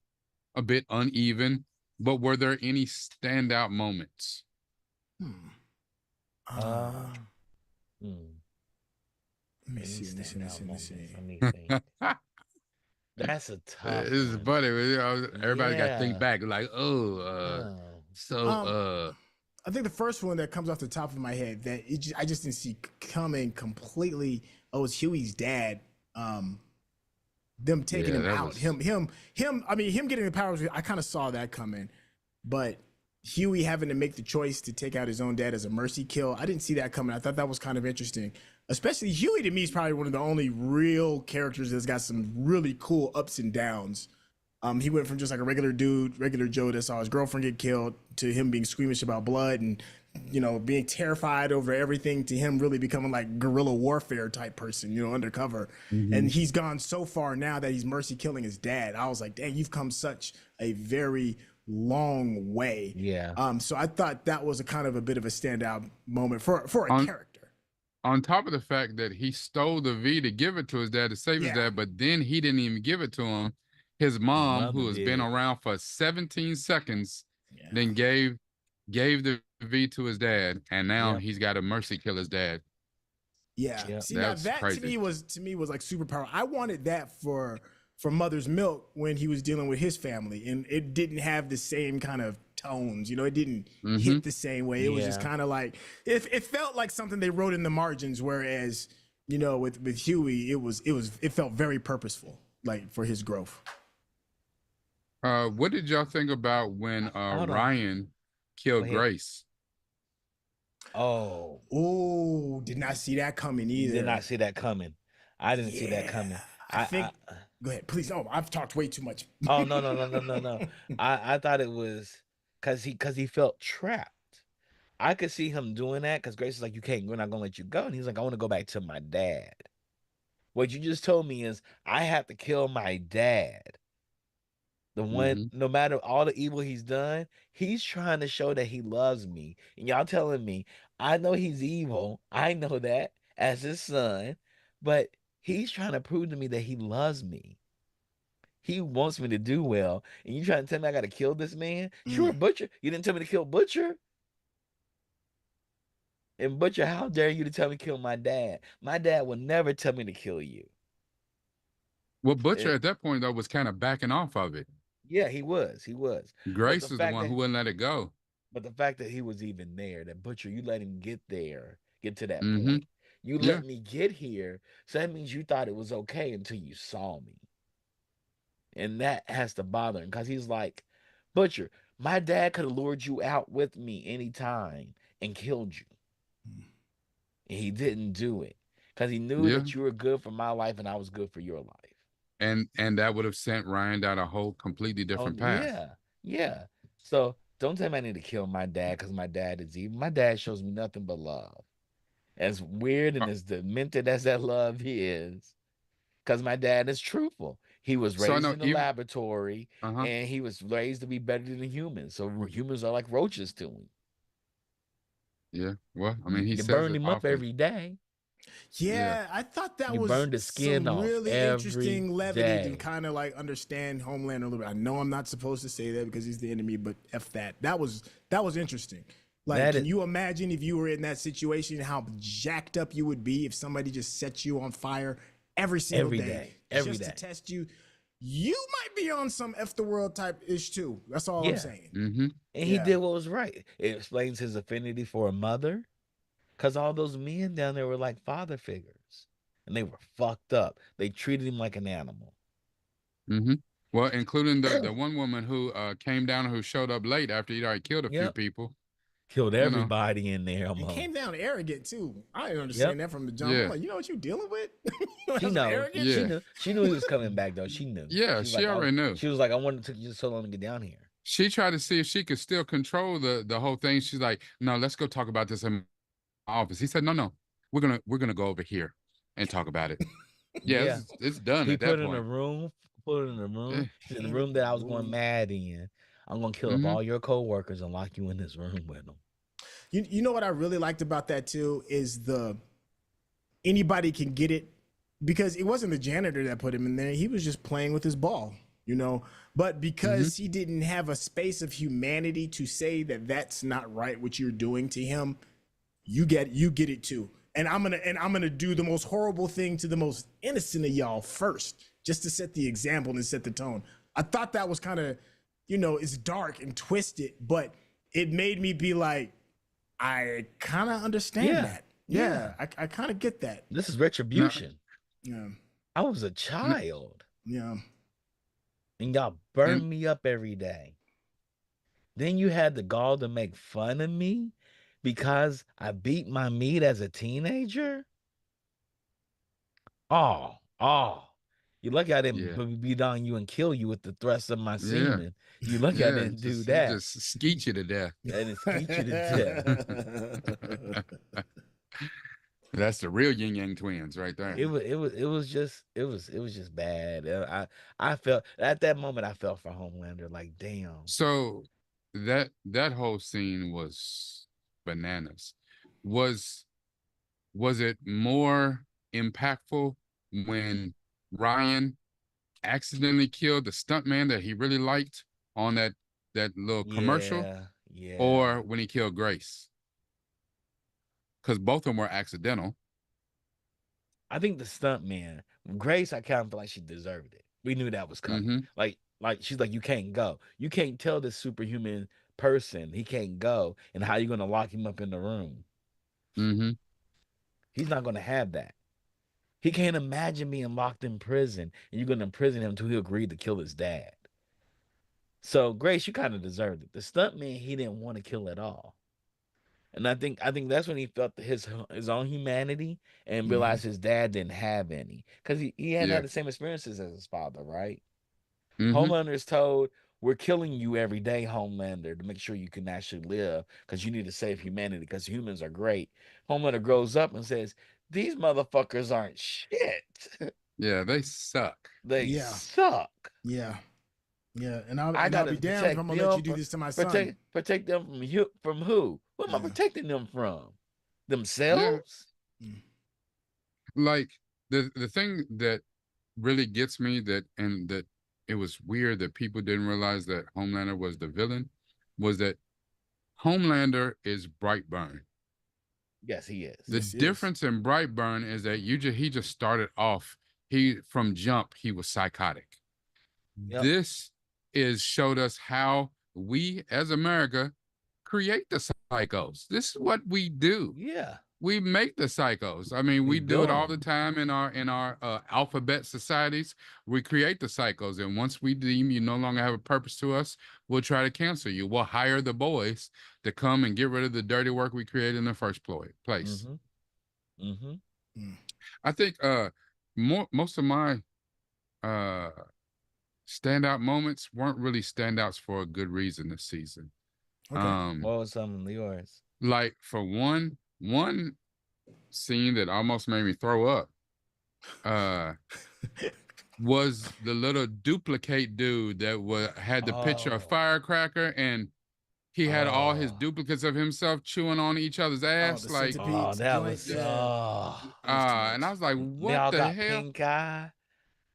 a bit uneven, but were there any standout moments? Let me see. Let me think. That's a tough It's one. funny. You know, everybody got to think Yeah. back. Like, I think the first one that comes off the top of my head that I just didn't see coming completely. Oh, it's Huey's dad. Them taking him out. Him. I mean, him getting the powers. I kind of saw that coming, but Huey having to make the choice to take out his own dad as a mercy kill, I didn't see that coming. I thought that was kind of interesting. Especially Huey, to me, is probably one of the only real characters that's got some really cool ups and downs. He went from just like a regular dude, regular Joe that saw his girlfriend get killed, to him being squeamish about blood and, you know, being terrified over everything, to him really becoming like guerrilla warfare type person, you know, undercover. And he's gone so far now that he's mercy killing his dad. I was like, dang, you've come such a very long way. Yeah. So I thought that was a kind of a bit of a standout moment for a character. On top of the fact that he stole the V to give it to his dad to save his dad, but then he didn't even give it to him. His mom, who has been around for 17 seconds, then gave the V to his dad, and now Yep. he's got to mercy kill his dad. Yeah. Yep. See, now That's that crazy. to me was like superpower. I wanted that for Mother's Milk when he was dealing with his family, and it didn't have the same kind of tones. You know, it didn't Mm-hmm. hit the same way. It was just Yeah. kind of like it felt like something they wrote in the margins. Whereas, you know, with Huey, it felt very purposeful, like for his growth. What did y'all think about when Hold on. Ryan Go killed ahead. Grace? Oh, Oh, did not see that coming either. did not see that coming. I didn't see that Yeah, coming. I think. Go ahead, please. Oh, I've talked way too much. Oh, no. I thought it was cause he felt trapped. I could see him doing that because Grace is like, we're not gonna let you go. And he's like, I want to go back to my dad. What you just told me is I have to kill my dad. The one, Mm-hmm. no matter all the evil he's done, he's trying to show that he loves me. And y'all telling me, I know he's evil. I know that as his son, but he's trying to prove to me that he loves me. He wants me to do well. And you trying to tell me I gotta kill this man? Sure, Mm. Butcher. You didn't tell me to kill Butcher. And Butcher, how dare you to tell me to kill my dad? My dad would never tell me to kill you. Well, Butcher It, at that point though was kind of backing off of it. yeah, he was. He was. But the Grace is the fact one that who wouldn't let it go. But the fact that he was even there, that Butcher, you let him get there, get to that Mm-hmm. point. You Yeah. let me get here. So that means you thought it was okay until you saw me. And that has to bother him because he's like, Butcher, my dad could have lured you out with me anytime and killed you. And he didn't do it because he knew Yeah. that you were good for my life and I was good for your life. And that would have sent Ryan down a whole completely Oh, different path. yeah. Yeah. So don't tell me I need to kill my dad because my dad is evil. My dad shows me nothing but love. As weird Uh, and as demented as that love is, because my dad is truthful. He was so I raised know in the even laboratory uh-huh. and he was raised to be better than humans. So humans are like roaches to him. Yeah. Well, I mean he You says burn it him up often. every day. Yeah. Yeah, I thought that You was burn the skin some off really every interesting levity to day. kind of like understand Homeland a little bit. I know I'm not supposed to say that because he's the enemy, but f that. That was interesting. Like, That can is you imagine if you were in that situation, how jacked up you would be if somebody just set you on fire every single every day day. Every just to day. test you? You might be on some F the world type ish too. That's all I'm Yeah. saying. Mm-hmm. And he Yeah. did what was right. It explains his affinity for a mother. Because all those men down there were like father figures. And they were fucked up. They treated him like an animal. Mm-hmm. Well, including the one woman who came down who showed up late after he'd already killed a few Yep. people. Killed You know. everybody in there And almost. came down arrogant too. I didn't Yep. understand that from the jump. I'm Yeah. like, you know what you dealing with? You She have some knows. arrogance. She Yeah. knew. She knew he was coming back though. She knew. Yeah, She was she like, I, already knew. she was like, I wanted to take you so long to get down here. She tried to see if she could still control the whole thing. She's like, no, let's go talk about this in my office. He said, no, we're gonna go over here and talk about it. Yeah, Yeah. it's done He at put that her in a point. room. Put her in a Yeah. room. She said, the In room that I the was going room. mad in. I'm gonna kill up Mm-hmm. all your co-workers and lock you in this room with them. You know what I really liked about that too is the anybody can get it because it wasn't the janitor that put him in there. He was just playing with his ball, you know. But because he didn't have a space of humanity to say that that's not right what you're doing to him, you get it too. And I'm gonna do the most horrible thing to the most innocent of y'all first, just to set the example and set the tone. I thought that was kind of, you know, it's dark and twisted, but it made me be like, I kind of understand Yeah. that. Yeah, I kind of get that. This is No, retribution. Yeah, I was a no, child. yeah. And y'all and burn me up every day. Then you had the gall to make fun of me because I beat my meat as a teenager? Oh. You lucky I didn't yeah, beat on you and kill you with the thrust of my yeah, semen. You lucky I yeah. didn't do He that. just skeet you to death. And it skeet you to death. That's the real yin yang twins right there. It was just bad. I felt at that moment I felt for Homelander like damn. So that whole scene was bananas. Was was it more impactful when Ryan accidentally killed the stuntman that he really liked on that little commercial? Yeah. Yeah. or when he killed Grace. Because both of them were accidental. I think the stunt man, Grace, I kind of feel like she deserved it. We knew that was coming. Mm-hmm. Like she's like, you can't go. You can't tell this superhuman person he can't go, and how you gonna lock him up in the room. Mm-hmm. He's not gonna have that. He can't imagine being locked in prison, and you're gonna imprison him until he agreed to kill his dad. So Grace, you kind of deserved it. The stunt man, he didn't want to kill at all. And I think that's when he felt his own humanity and Mhm. realized his dad didn't have any. Because he hadn't Yeah. had the same experiences as his father, right? Mm-hmm. Homelander is told, we're killing you every day, Homelander, to make sure you can actually live because you need to save humanity because humans are great. Homelander grows up and says, these motherfuckers aren't shit. Yeah, they suck. They Yeah. suck. Yeah. Yeah. I And I'll be gotta damned if protect I'm gonna let you them do from this to my son. protect them from who? What am I Yeah. protecting them from? Yeah. Themselves? Mm. Like the thing that really gets me that it was weird that people didn't realize that Homelander was the villain was that Homelander is Brightburn. Yes, he is. The Yes, he is. difference in Brightburn is that he just started off from jump he was psychotic. Yep. This is showed us how we as America create the psychos. This is what we do. Yeah. We make the psychos. I mean, We we do do it all the 'em. time in our alphabet societies. We create the psychos, and once we deem you no longer have a purpose to us, we'll try to cancel you. We'll hire the boys to come and get rid of the dirty work we created in the first place. Mm-hmm. Mm-hmm. Mm. I think most of my uh standout moments weren't really standouts for a good reason this season. Okay. What was some of yours? Like for one scene that almost made me throw up uh was the little duplicate dude that had the picture of Oh. Firecracker, and he had all his Oh. duplicates of himself chewing on each other's Oh, ass. the Like Oh, centipede that joint. was Yeah. That was too and I much. was like, they what all the got hell? pink eye.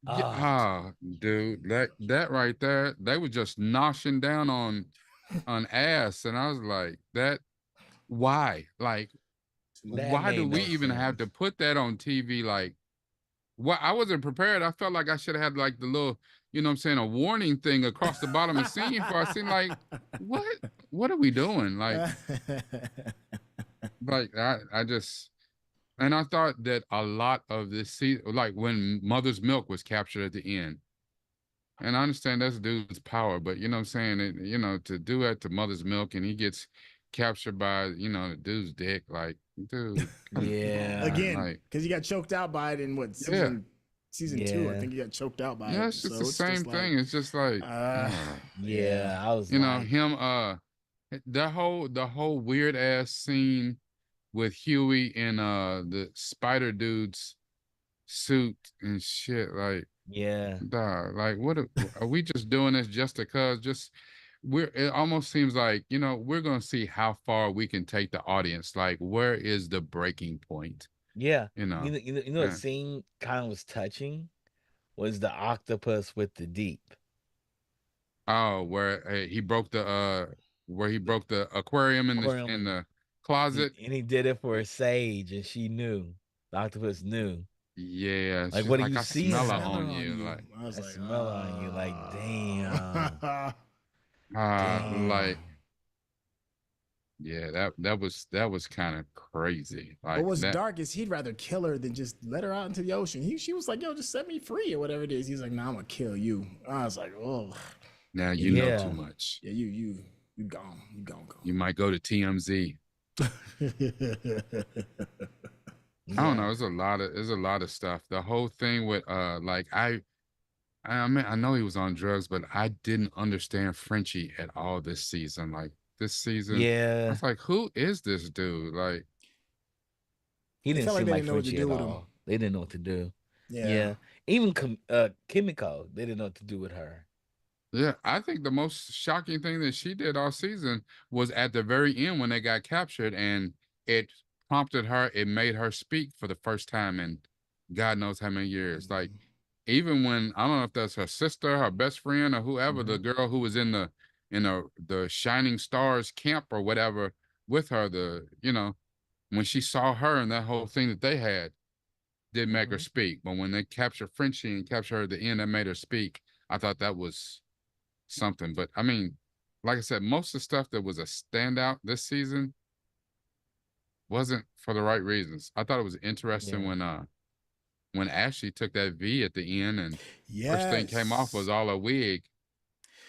Yeah, dude, that right there, they were just noshing down on ass, and I was like, that why? Like, That why do made we no even have to sense. put that on TV? Like, what? I wasn't prepared. I felt like I should have had like the little, what I'm saying, a warning thing across the bottom of the scene for I seen like, what? What are we doing? Like I just and I thought that a lot of this season, like when Mother's Milk was captured at the end. And I understand that's dude's power, but you know what I'm saying? To do that to Mother's Milk and he gets captured by, the dude's dick, like, dude, come on. Yeah. Again, Like, because he got choked out by it in what yeah. season two? I Yeah. think he got choked out by Yeah, it. it's just the So it's just same like, thing. It's just like, yeah. Yeah. I was like, him, the whole weird ass scene with Huey in the spider dude's suit and shit. Like, yeah. dog, like what are we just doing this just because it almost seems like, we're gonna see how far we can take the audience. Like, where is the breaking point? Yeah. You know? What Yeah. scene kind of was touching was the octopus with the deep. Oh, where he broke the aquarium in Aquarium. the closet. And he did it for a sage, and she knew. The octopus knew. Yeah, Like, she's what do like, you I see smell in her Smell her on on you. you. Like, I was I like, smell on you. Like, damn. like, Damn. yeah, that was kind of crazy. but Like what's that. dark is he'd rather kill her than just let her out into the ocean. She was like, yo, just set me free or whatever it is. He's like, nah, I'm gonna kill you. I was like, oh, Now you know too Yeah. much. yeah, you gone. You gone. You might go to TMZ. I don't know. Yeah. There's a lot of stuff. The whole thing with like I mean, I know he was on drugs, but I didn't understand Frenchie at all this season. Like this season, I Yeah. was like, who is this dude? Like, He It didn't felt like seem they like didn't know what to Frenchie do at with him. all. They didn't know what to do. Yeah. Yeah. Even Kimiko, they didn't know what to do with her. yeah, I think the most shocking thing that she did all season was at the very end when they got captured, and it prompted her, it made her speak for the first time in God knows how many years. Like, even when I don't know if that's her sister, her best friend, or whoever, the Mhm. girl who was in the in the Shining Stars camp or whatever with her. When she saw her and that whole thing that they had did make her speak. But when they captured Frenchie and captured her at the end, that made her speak. I thought that was something. But I mean, like I said, most of the stuff that was a standout this season wasn't for the right reasons. I thought it was interesting when Ashley took that V at the end and first thing came off was all a wig.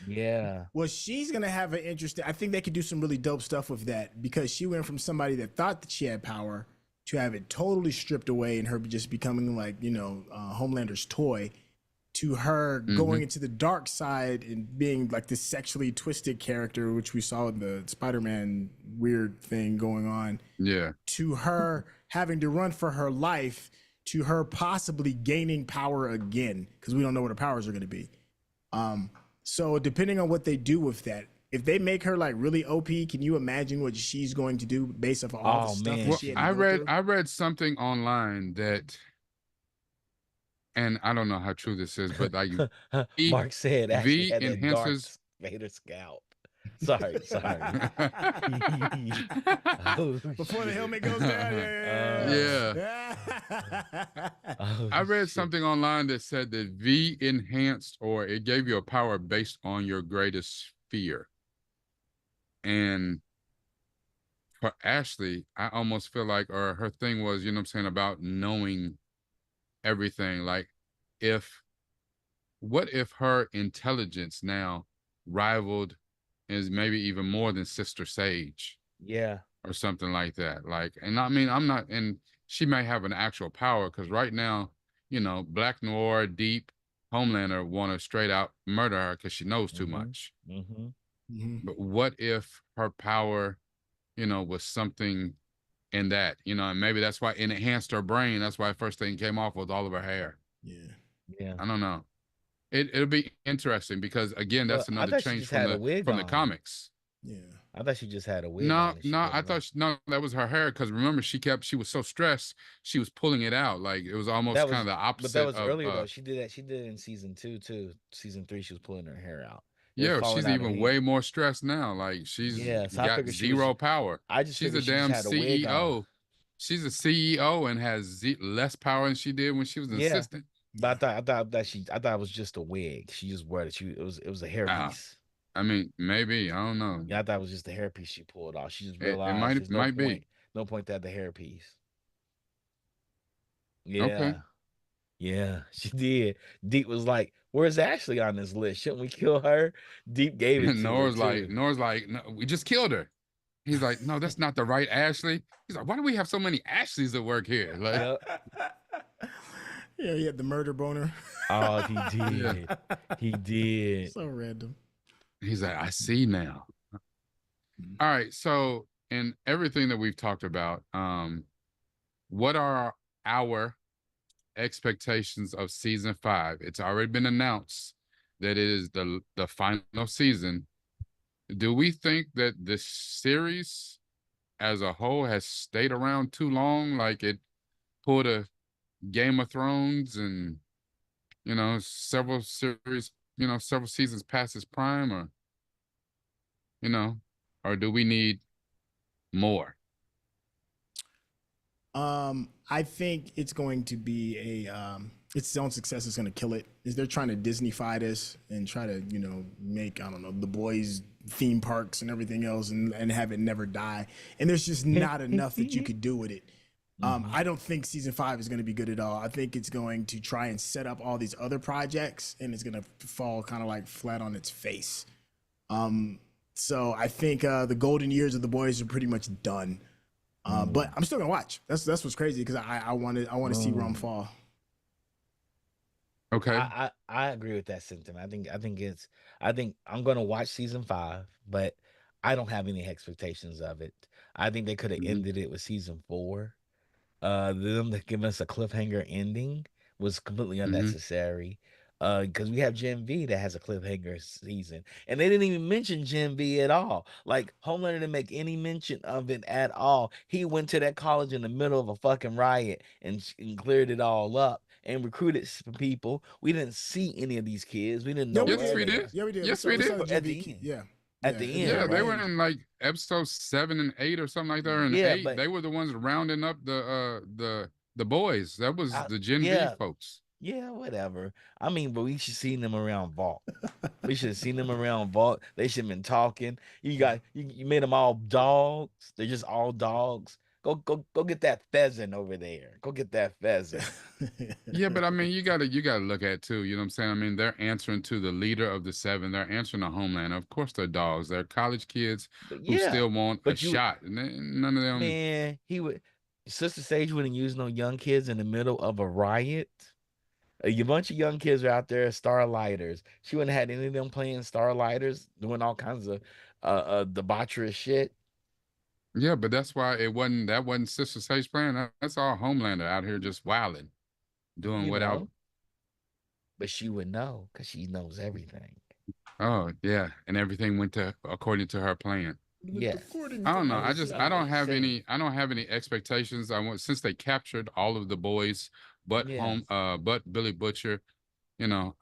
Yeah. Well, she's gonna have an interesting. I think they could do some really dope stuff with that because she went from somebody that thought that she had power to have it totally stripped away and her just becoming like Homelander's toy, to her going into the dark side and being like this sexually twisted character, which we saw in the Spider-Man weird thing going on. Yeah. To her having to run for her life, to her possibly gaining power again because we don't know what her powers are going to be. So depending on what they do with that, if they make her like really OP, can you imagine what she's going to do based off of all the stuff that she had to go through? I read something online that, and I don't know how true this is, but like Mark said Ashley V had that dark enhances. Vader scalp. Sorry. Before the helmet goes down, yeah. I read something online that said that V enhanced or it gave you a power based on your greatest fear. And for Ashley, I almost feel like, or her thing was, you know what I'm saying, about knowing everything. Like, what if her intelligence now rivaled is maybe even more than Sister Sage? Yeah. Or something like that. Like, and I mean, I'm not, and she may have an actual power because right now, Black Noir, Deep, Homelander want to straight out murder her because she knows too much. But what if her power, was something in that, and maybe that's why it enhanced her brain. That's why the first thing came off was all of her hair. Yeah. I don't know. It'll be interesting because again, that's another change from the comics. Yeah. I thought she just had a wig. No, I thought that was her hair because remember she was so stressed she was pulling it out like it was almost kind of the opposite. But that was earlier though. She did that. She did it in season 2 too. Season 3, she was pulling her hair out. Yeah, she's even way more stressed now. Like she's got zero power. She's a damn CEO. She's a CEO and has less power than she did when she was an assistant. But I thought it was just a wig. She just wore it. It was a hairpiece. I mean, maybe I don't know. Yeah, I thought it was just the hairpiece she pulled off. She just realized it might be no point to have the hairpiece. Yeah. Okay. Yeah, she did. Deep was like, "Where's Ashley on this list? Shouldn't we kill her?" Deep gave it to Nora's her. Nora's like, no, we just killed her. He's like, no, that's not the right Ashley. He's like, why do we have so many Ashleys at work here? Like, yeah, he had the murder boner. Oh, he did. He did. So random. He's like, I see now. All right. So in everything that we've talked about, what are our expectations of season 5? It's already been announced that it is the final season. Do we think that this series as a whole has stayed around too long? Like it pulled a Game of Thrones and, several series, several seasons past its prime, or do we need more? I think it's going to be its own success is going to kill it. Is they're trying to Disneyfy this and try to, make, I don't know, the boys theme parks and everything else and have it never die. And there's just not enough that you could do with it. I don't think season 5 is going to be good at all. I think it's going to try and set up all these other projects and it's going to fall kind of like flat on its face. So I think the golden years of the boys are pretty much done. But I'm still gonna watch. That's what's crazy because I want to see Rum fall. Okay. I agree with that sentiment. I think I'm gonna watch season 5, but I don't have any expectations of it. I think they could have ended it with season 4. Them to give us a cliffhanger ending was completely unnecessary. Because we have Gen V that has a cliffhanger season, and they didn't even mention Gen V at all. Like Homelander didn't make any mention of it at all. He went to that college in the middle of a fucking riot and cleared it all up and recruited some people. We didn't see any of these kids. We didn't know. Yes, we did. Yeah, we did. Yes, we did. At the end. Yeah. at Yeah, the at the Yeah, end, they very right? were end. in like episode 7 and 8 or something like that. Or in Yeah, eight, but they were the ones rounding up the boys. That was the Gen V yeah, folks. yeah, whatever. I mean, but we should seen them around Vault. We should have seen them around Vault. They should have been talking. You made them all dogs. They're just all dogs. Go get that pheasant over there. Go get that pheasant. Yeah, but I mean, you gotta look at it too. You know what I'm saying? I mean, they're answering to the leader of the seven. They're answering the homeland. Of course, they're dogs. They're college kids But who yeah, still want a but you shot, and none of them. man, he would Sister Sage wouldn't use no young kids in the middle of a riot. A bunch of young kids are out there, starlighters. She wouldn't have had any of them playing starlighters, doing all kinds of debaucherous shit. Yeah, but that's why that wasn't Sister Sage playing. That's all Homelander out here just wilding, doing You without. know, but she would know because she knows everything. Oh yeah, and everything went to according to her plan. With Yes, according I to don't know. I her I was just I I plan. don't was have saying, any I don't have any expectations. I want since they captured all of the boys, yeah, but Billy Butcher.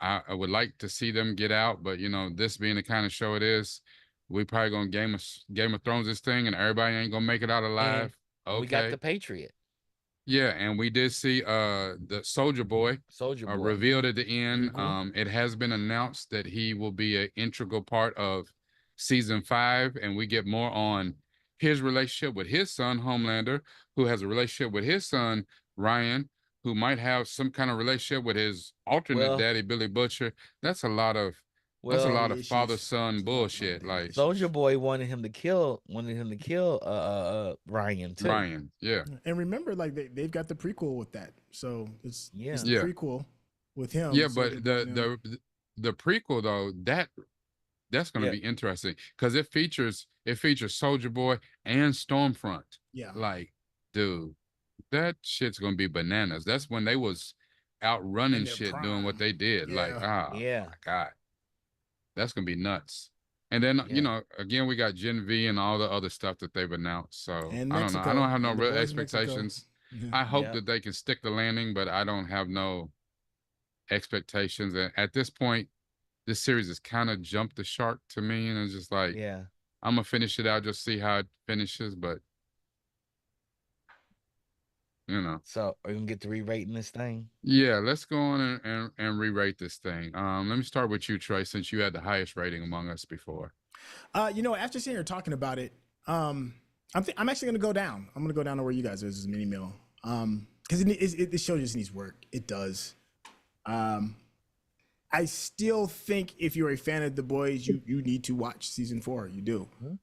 I would like to see them get out, but this being the kind of show it is, we probably gonna Game of Thrones this thing, and everybody ain't gonna make it out and alive. and we got Okay. the Patriot, Yeah, and we did see the Soldier Boy Soldier Boy. revealed at the end. Mm-hmm. It has been announced that he will be an integral part of season 5, and we get more on his relationship with his son Homelander, who has a relationship with his son Ryan, who might have some kind of relationship with his alternate Well, daddy Billy Butcher. That's a lot of that's a well, lot Mommy of father issues. son It's a lot of mom bullshit. and dad Like Soldier issues. Boy wanted him to kill Ryan too. Ryan, yeah, And remember, like they've got the prequel with that, so it's Yeah, the yeah, prequel with him, yeah. Soldier But Boy, and him. the prequel though, that's going to yeah, be interesting because it features Soldier Boy and Stormfront. Yeah, Like, dude, that shit's going to be bananas. That's when they was out running in their shit doing what prime. they did. Like, Yeah, yeah, my God, that's going to be nuts. And then, yeah. again, we got Gen V and all the other stuff that they've announced. So and I don't know. I don't Mexico, have no and the real boys Mexico. expectations. Yeah. I hope Yep. that they can stick the landing, but I don't have no expectations. And at this point, this series has kind of jumped the shark to me, and it's just like Yeah. I'm gonna finish it out, just see how it finishes. But you know, So are you gonna get to re-rating this thing? yeah, let's go on and re-rate this thing. Let me start with you, Trey, since you had the highest rating among us before. After sitting here talking about it, I'm actually gonna go down. I'm gonna go down to where you guys are. This is mini meal. Because this show just needs work. It does. Um, I still think if you're a fan of The Boys, you need to watch season 4. You do. Hmm?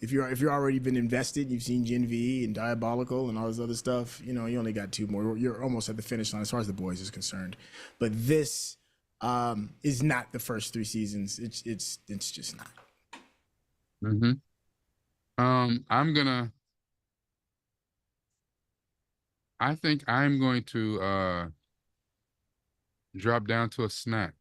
If you're already been invested, you've seen Gen V and Diabolical and all this other stuff. You only got 2 more. You're almost at the finish line as far as The Boys is concerned. But this is not the first 3 seasons. It's just not. Mm-hmm. I'm gonna. I think I'm going to drop down to a snack.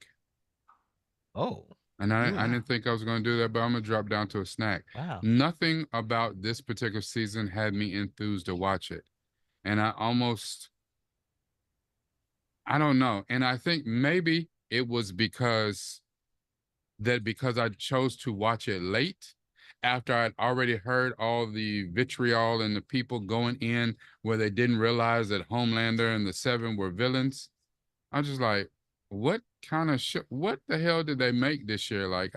Oh, And I Wow. didn't think I was going to do that, but I'm going to drop down to a snack. wow. Nothing about this particular season had me enthused to watch it. And I don't know. And I think maybe it was because I chose to watch it late after I'd already heard all the vitriol and the people going in where they didn't realize that Homelander and the Seven were villains. I'm just like, what kind of shit? What the hell did they make this year? Like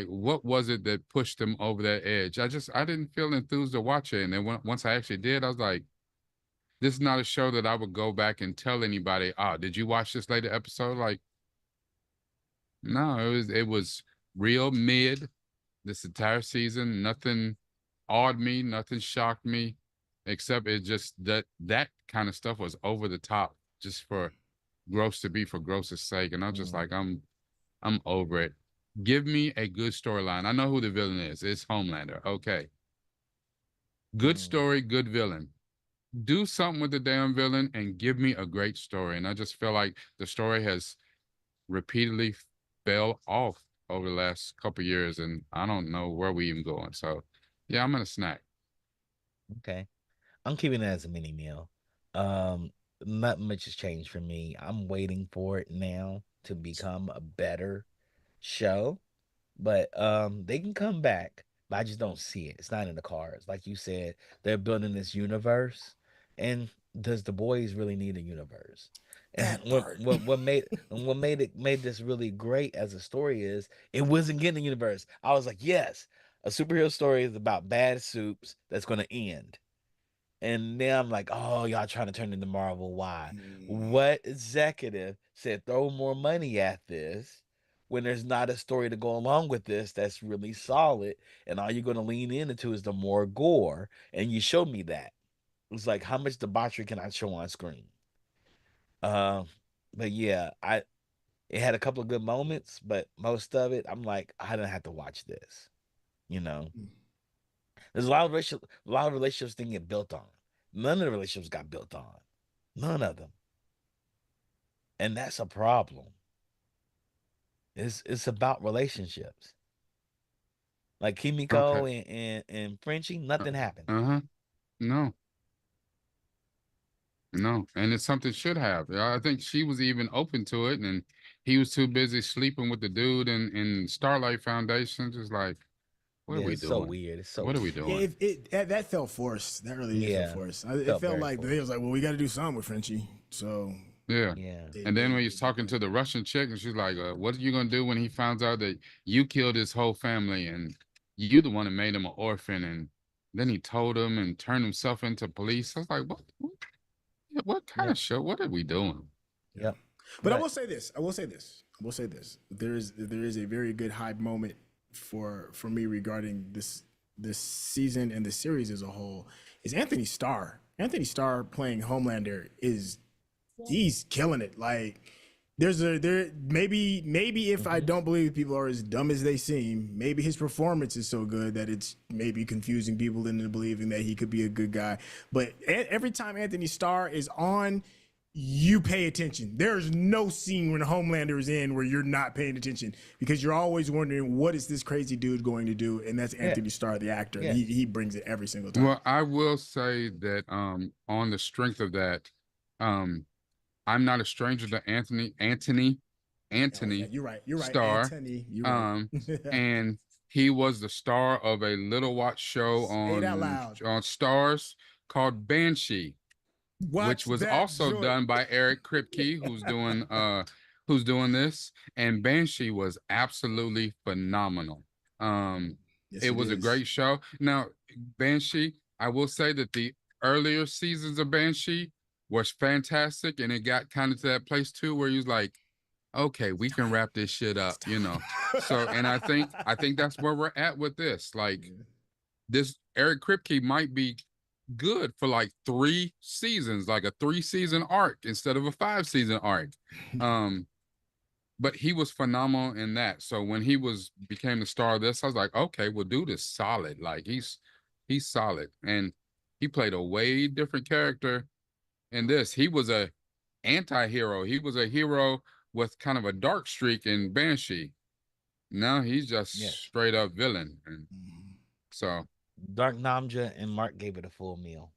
what was it that pushed them over that edge? I didn't feel enthused to watch it, and then once I actually did, I was like, this is not a show that I would go back and tell anybody. Ah, did you watch this later episode? Like, no, it was real mid this entire season. Nothing awed me, nothing shocked me, except it just that kind of stuff was over the top, just for gross to be for gross's sake. And I'm just Mm, like, I'm over it. Give me a good storyline. I know who the villain is. It's Homelander. Okay. Good mm, story, good villain. Do something with the damn villain and give me a great story. And I just feel like the story has repeatedly fell off over the last couple years, and I don't know where we even going. So, yeah, I'm gonna snack. okay. I'm keeping it as a mini meal. Um, Not much has changed for me. I'm waiting for it now to become a better show. But they can come back, but I just don't see it. It's not in the cards. Like you said, they're building this universe, and does the boys really need a universe? And That part. what made this really great as a story is it wasn't getting a universe. I was like, yes, a superhero story is about bad soups that's gonna end. And then I'm like, oh, y'all trying to turn into Marvel. Why? What executive said throw more money at this when there's not a story to go along with this that's really solid? And all you're going to lean into is the more gore. And you showed me that. It's like, how much debauchery can I show on screen? Um, but yeah, it had a couple of good moments, but most of it, I'm like, I don't have to watch this. You know, there's a lot of relationships didn't get built on. None of the relationships got built on. None of them. And that's a problem. It's about relationships. Like Okay. Kimiko and Frenchie, nothing happened. Uh-huh. No, no. And it's something should have. I think she was even open to it, and he was too busy sleeping with the dude in Starlight Foundation. Just like, what are Yeah, we it's so doing? weird. It's so What are we weird. Yeah, doing? that felt forced. That really did feel Yeah. forced. It Felt felt very like they was forced. like, well, we got to do something with Frenchie. So Yeah. Yeah. And then when they he's did talking that. to the Russian chick, and she's like, "What are you gonna do when he finds out that you killed his whole family and you the one that made him an orphan?" And then he told him and turned himself into police. I was like, what kind Yep. of show? What are we doing? Yeah. Yep. But I But will say this. I will say this. I will say this. There is a very good high moment for me regarding this season and the series as a whole is Anthony Starr. Anthony Starr playing Homelander is he's killing it. Like there maybe if I mhm. don't believe people are as dumb as they seem, maybe his performance is so good that it's maybe confusing people into believing that he could be a good guy. But every time Anthony Starr is on, you pay attention. There's no scene when Homelander is in where you're not paying attention because you're always wondering what is this crazy dude going to do, and that's Yeah. Anthony Starr, the actor, and Yeah. he brings it every single time. Well, I will say that on the strength of that, um I'm not a stranger to Oh yeah, Anthony you're right. You're right, Starr. Anthony. You're right. Um, and he was the star of a little watch show Say it out loud. on Stars called Banshee, which Watch was that also joint. done by Eric Kripke, who's doing this. And Banshee was absolutely phenomenal. Um, Yes, it it was a is. great show. Now, Banshee, I will say that the earlier seasons of Banshee was fantastic, and it got kind of to that place too where he was like, okay, we can wrap this shit up, you know. So, and I think that's where we're at with this. Like, Yeah. this Eric Kripke might be good for like 3 seasons, like a 3 season arc instead of a 5 season arc. Um, but he was phenomenal in that. So when he became the star of this, I was like, okay, well, dude is solid. Like he's solid. And he played a way different character in this. He was a anti-hero. He was a hero with kind of a dark streak in Banshee. Now he's just Yes. straight up villain. And Mhm. so Dark Namja and Mark gave it a full meal.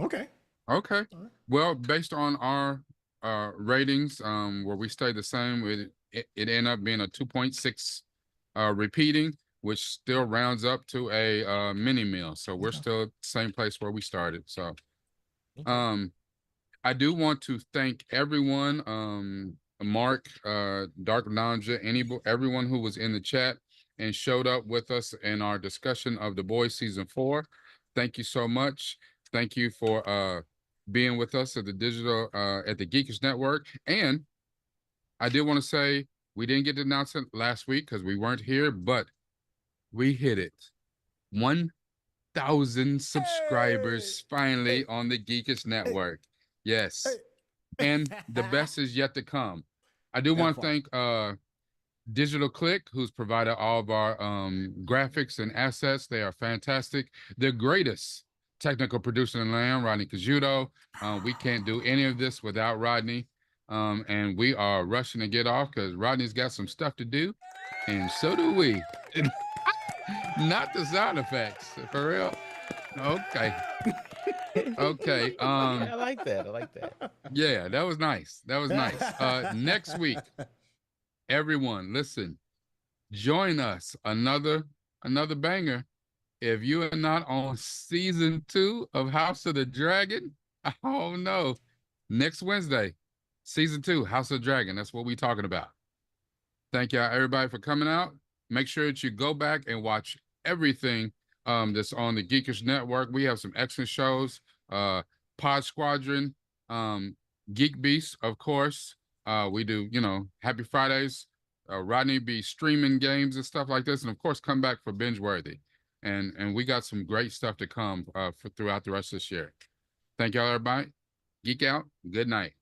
Okay. okay. All right. Well, based on our ratings, where we stayed the same, it ended up being a 2.6 repeating, which still rounds up to a mini meal. So we're Okay. still same place where we started. So Okay. um I do want to thank everyone, Mark, Dark Nanja, everyone who was in the chat and showed up with us in our discussion of The Boys season 4. Thank you so much. Thank you for being with us at the Geekish Network. And I did want to say we didn't get to announce it last week because we weren't here, but we hit it. 1,000 Hey, subscribers hey, finally on the Geekish hey, Network. Yes, hey. and the best is yet to come. I do That want to part. thank Digital Click, who's provided all of our graphics and assets. They are fantastic. The greatest technical producer in the land, Rodney Cajuto. We can't do any of this without Rodney. And we are rushing to get off because Rodney's got some stuff to do, and so do we. Not the sound effects, for real. Okay. Okay. I like that. I like that. Yeah, that was nice. That was nice. Next week, everyone, listen. join us. Another banger. If you are not on season 2 of House of the Dragon, oh no. Next Wednesday, season 2, House of the Dragon. That's what we're talking about. Thank y'all, everybody, for coming out. Make sure that you go back and watch everything that's on the Geekish Network. We have some excellent shows. Pod Squadron, Geek Beast, of course. We do, Happy Fridays. Rodney be streaming games and stuff like this, and of course, come back for BingeWorthy. And we got some great stuff to come for throughout the rest of this year. Thank y'all, everybody. Geek out. Good night.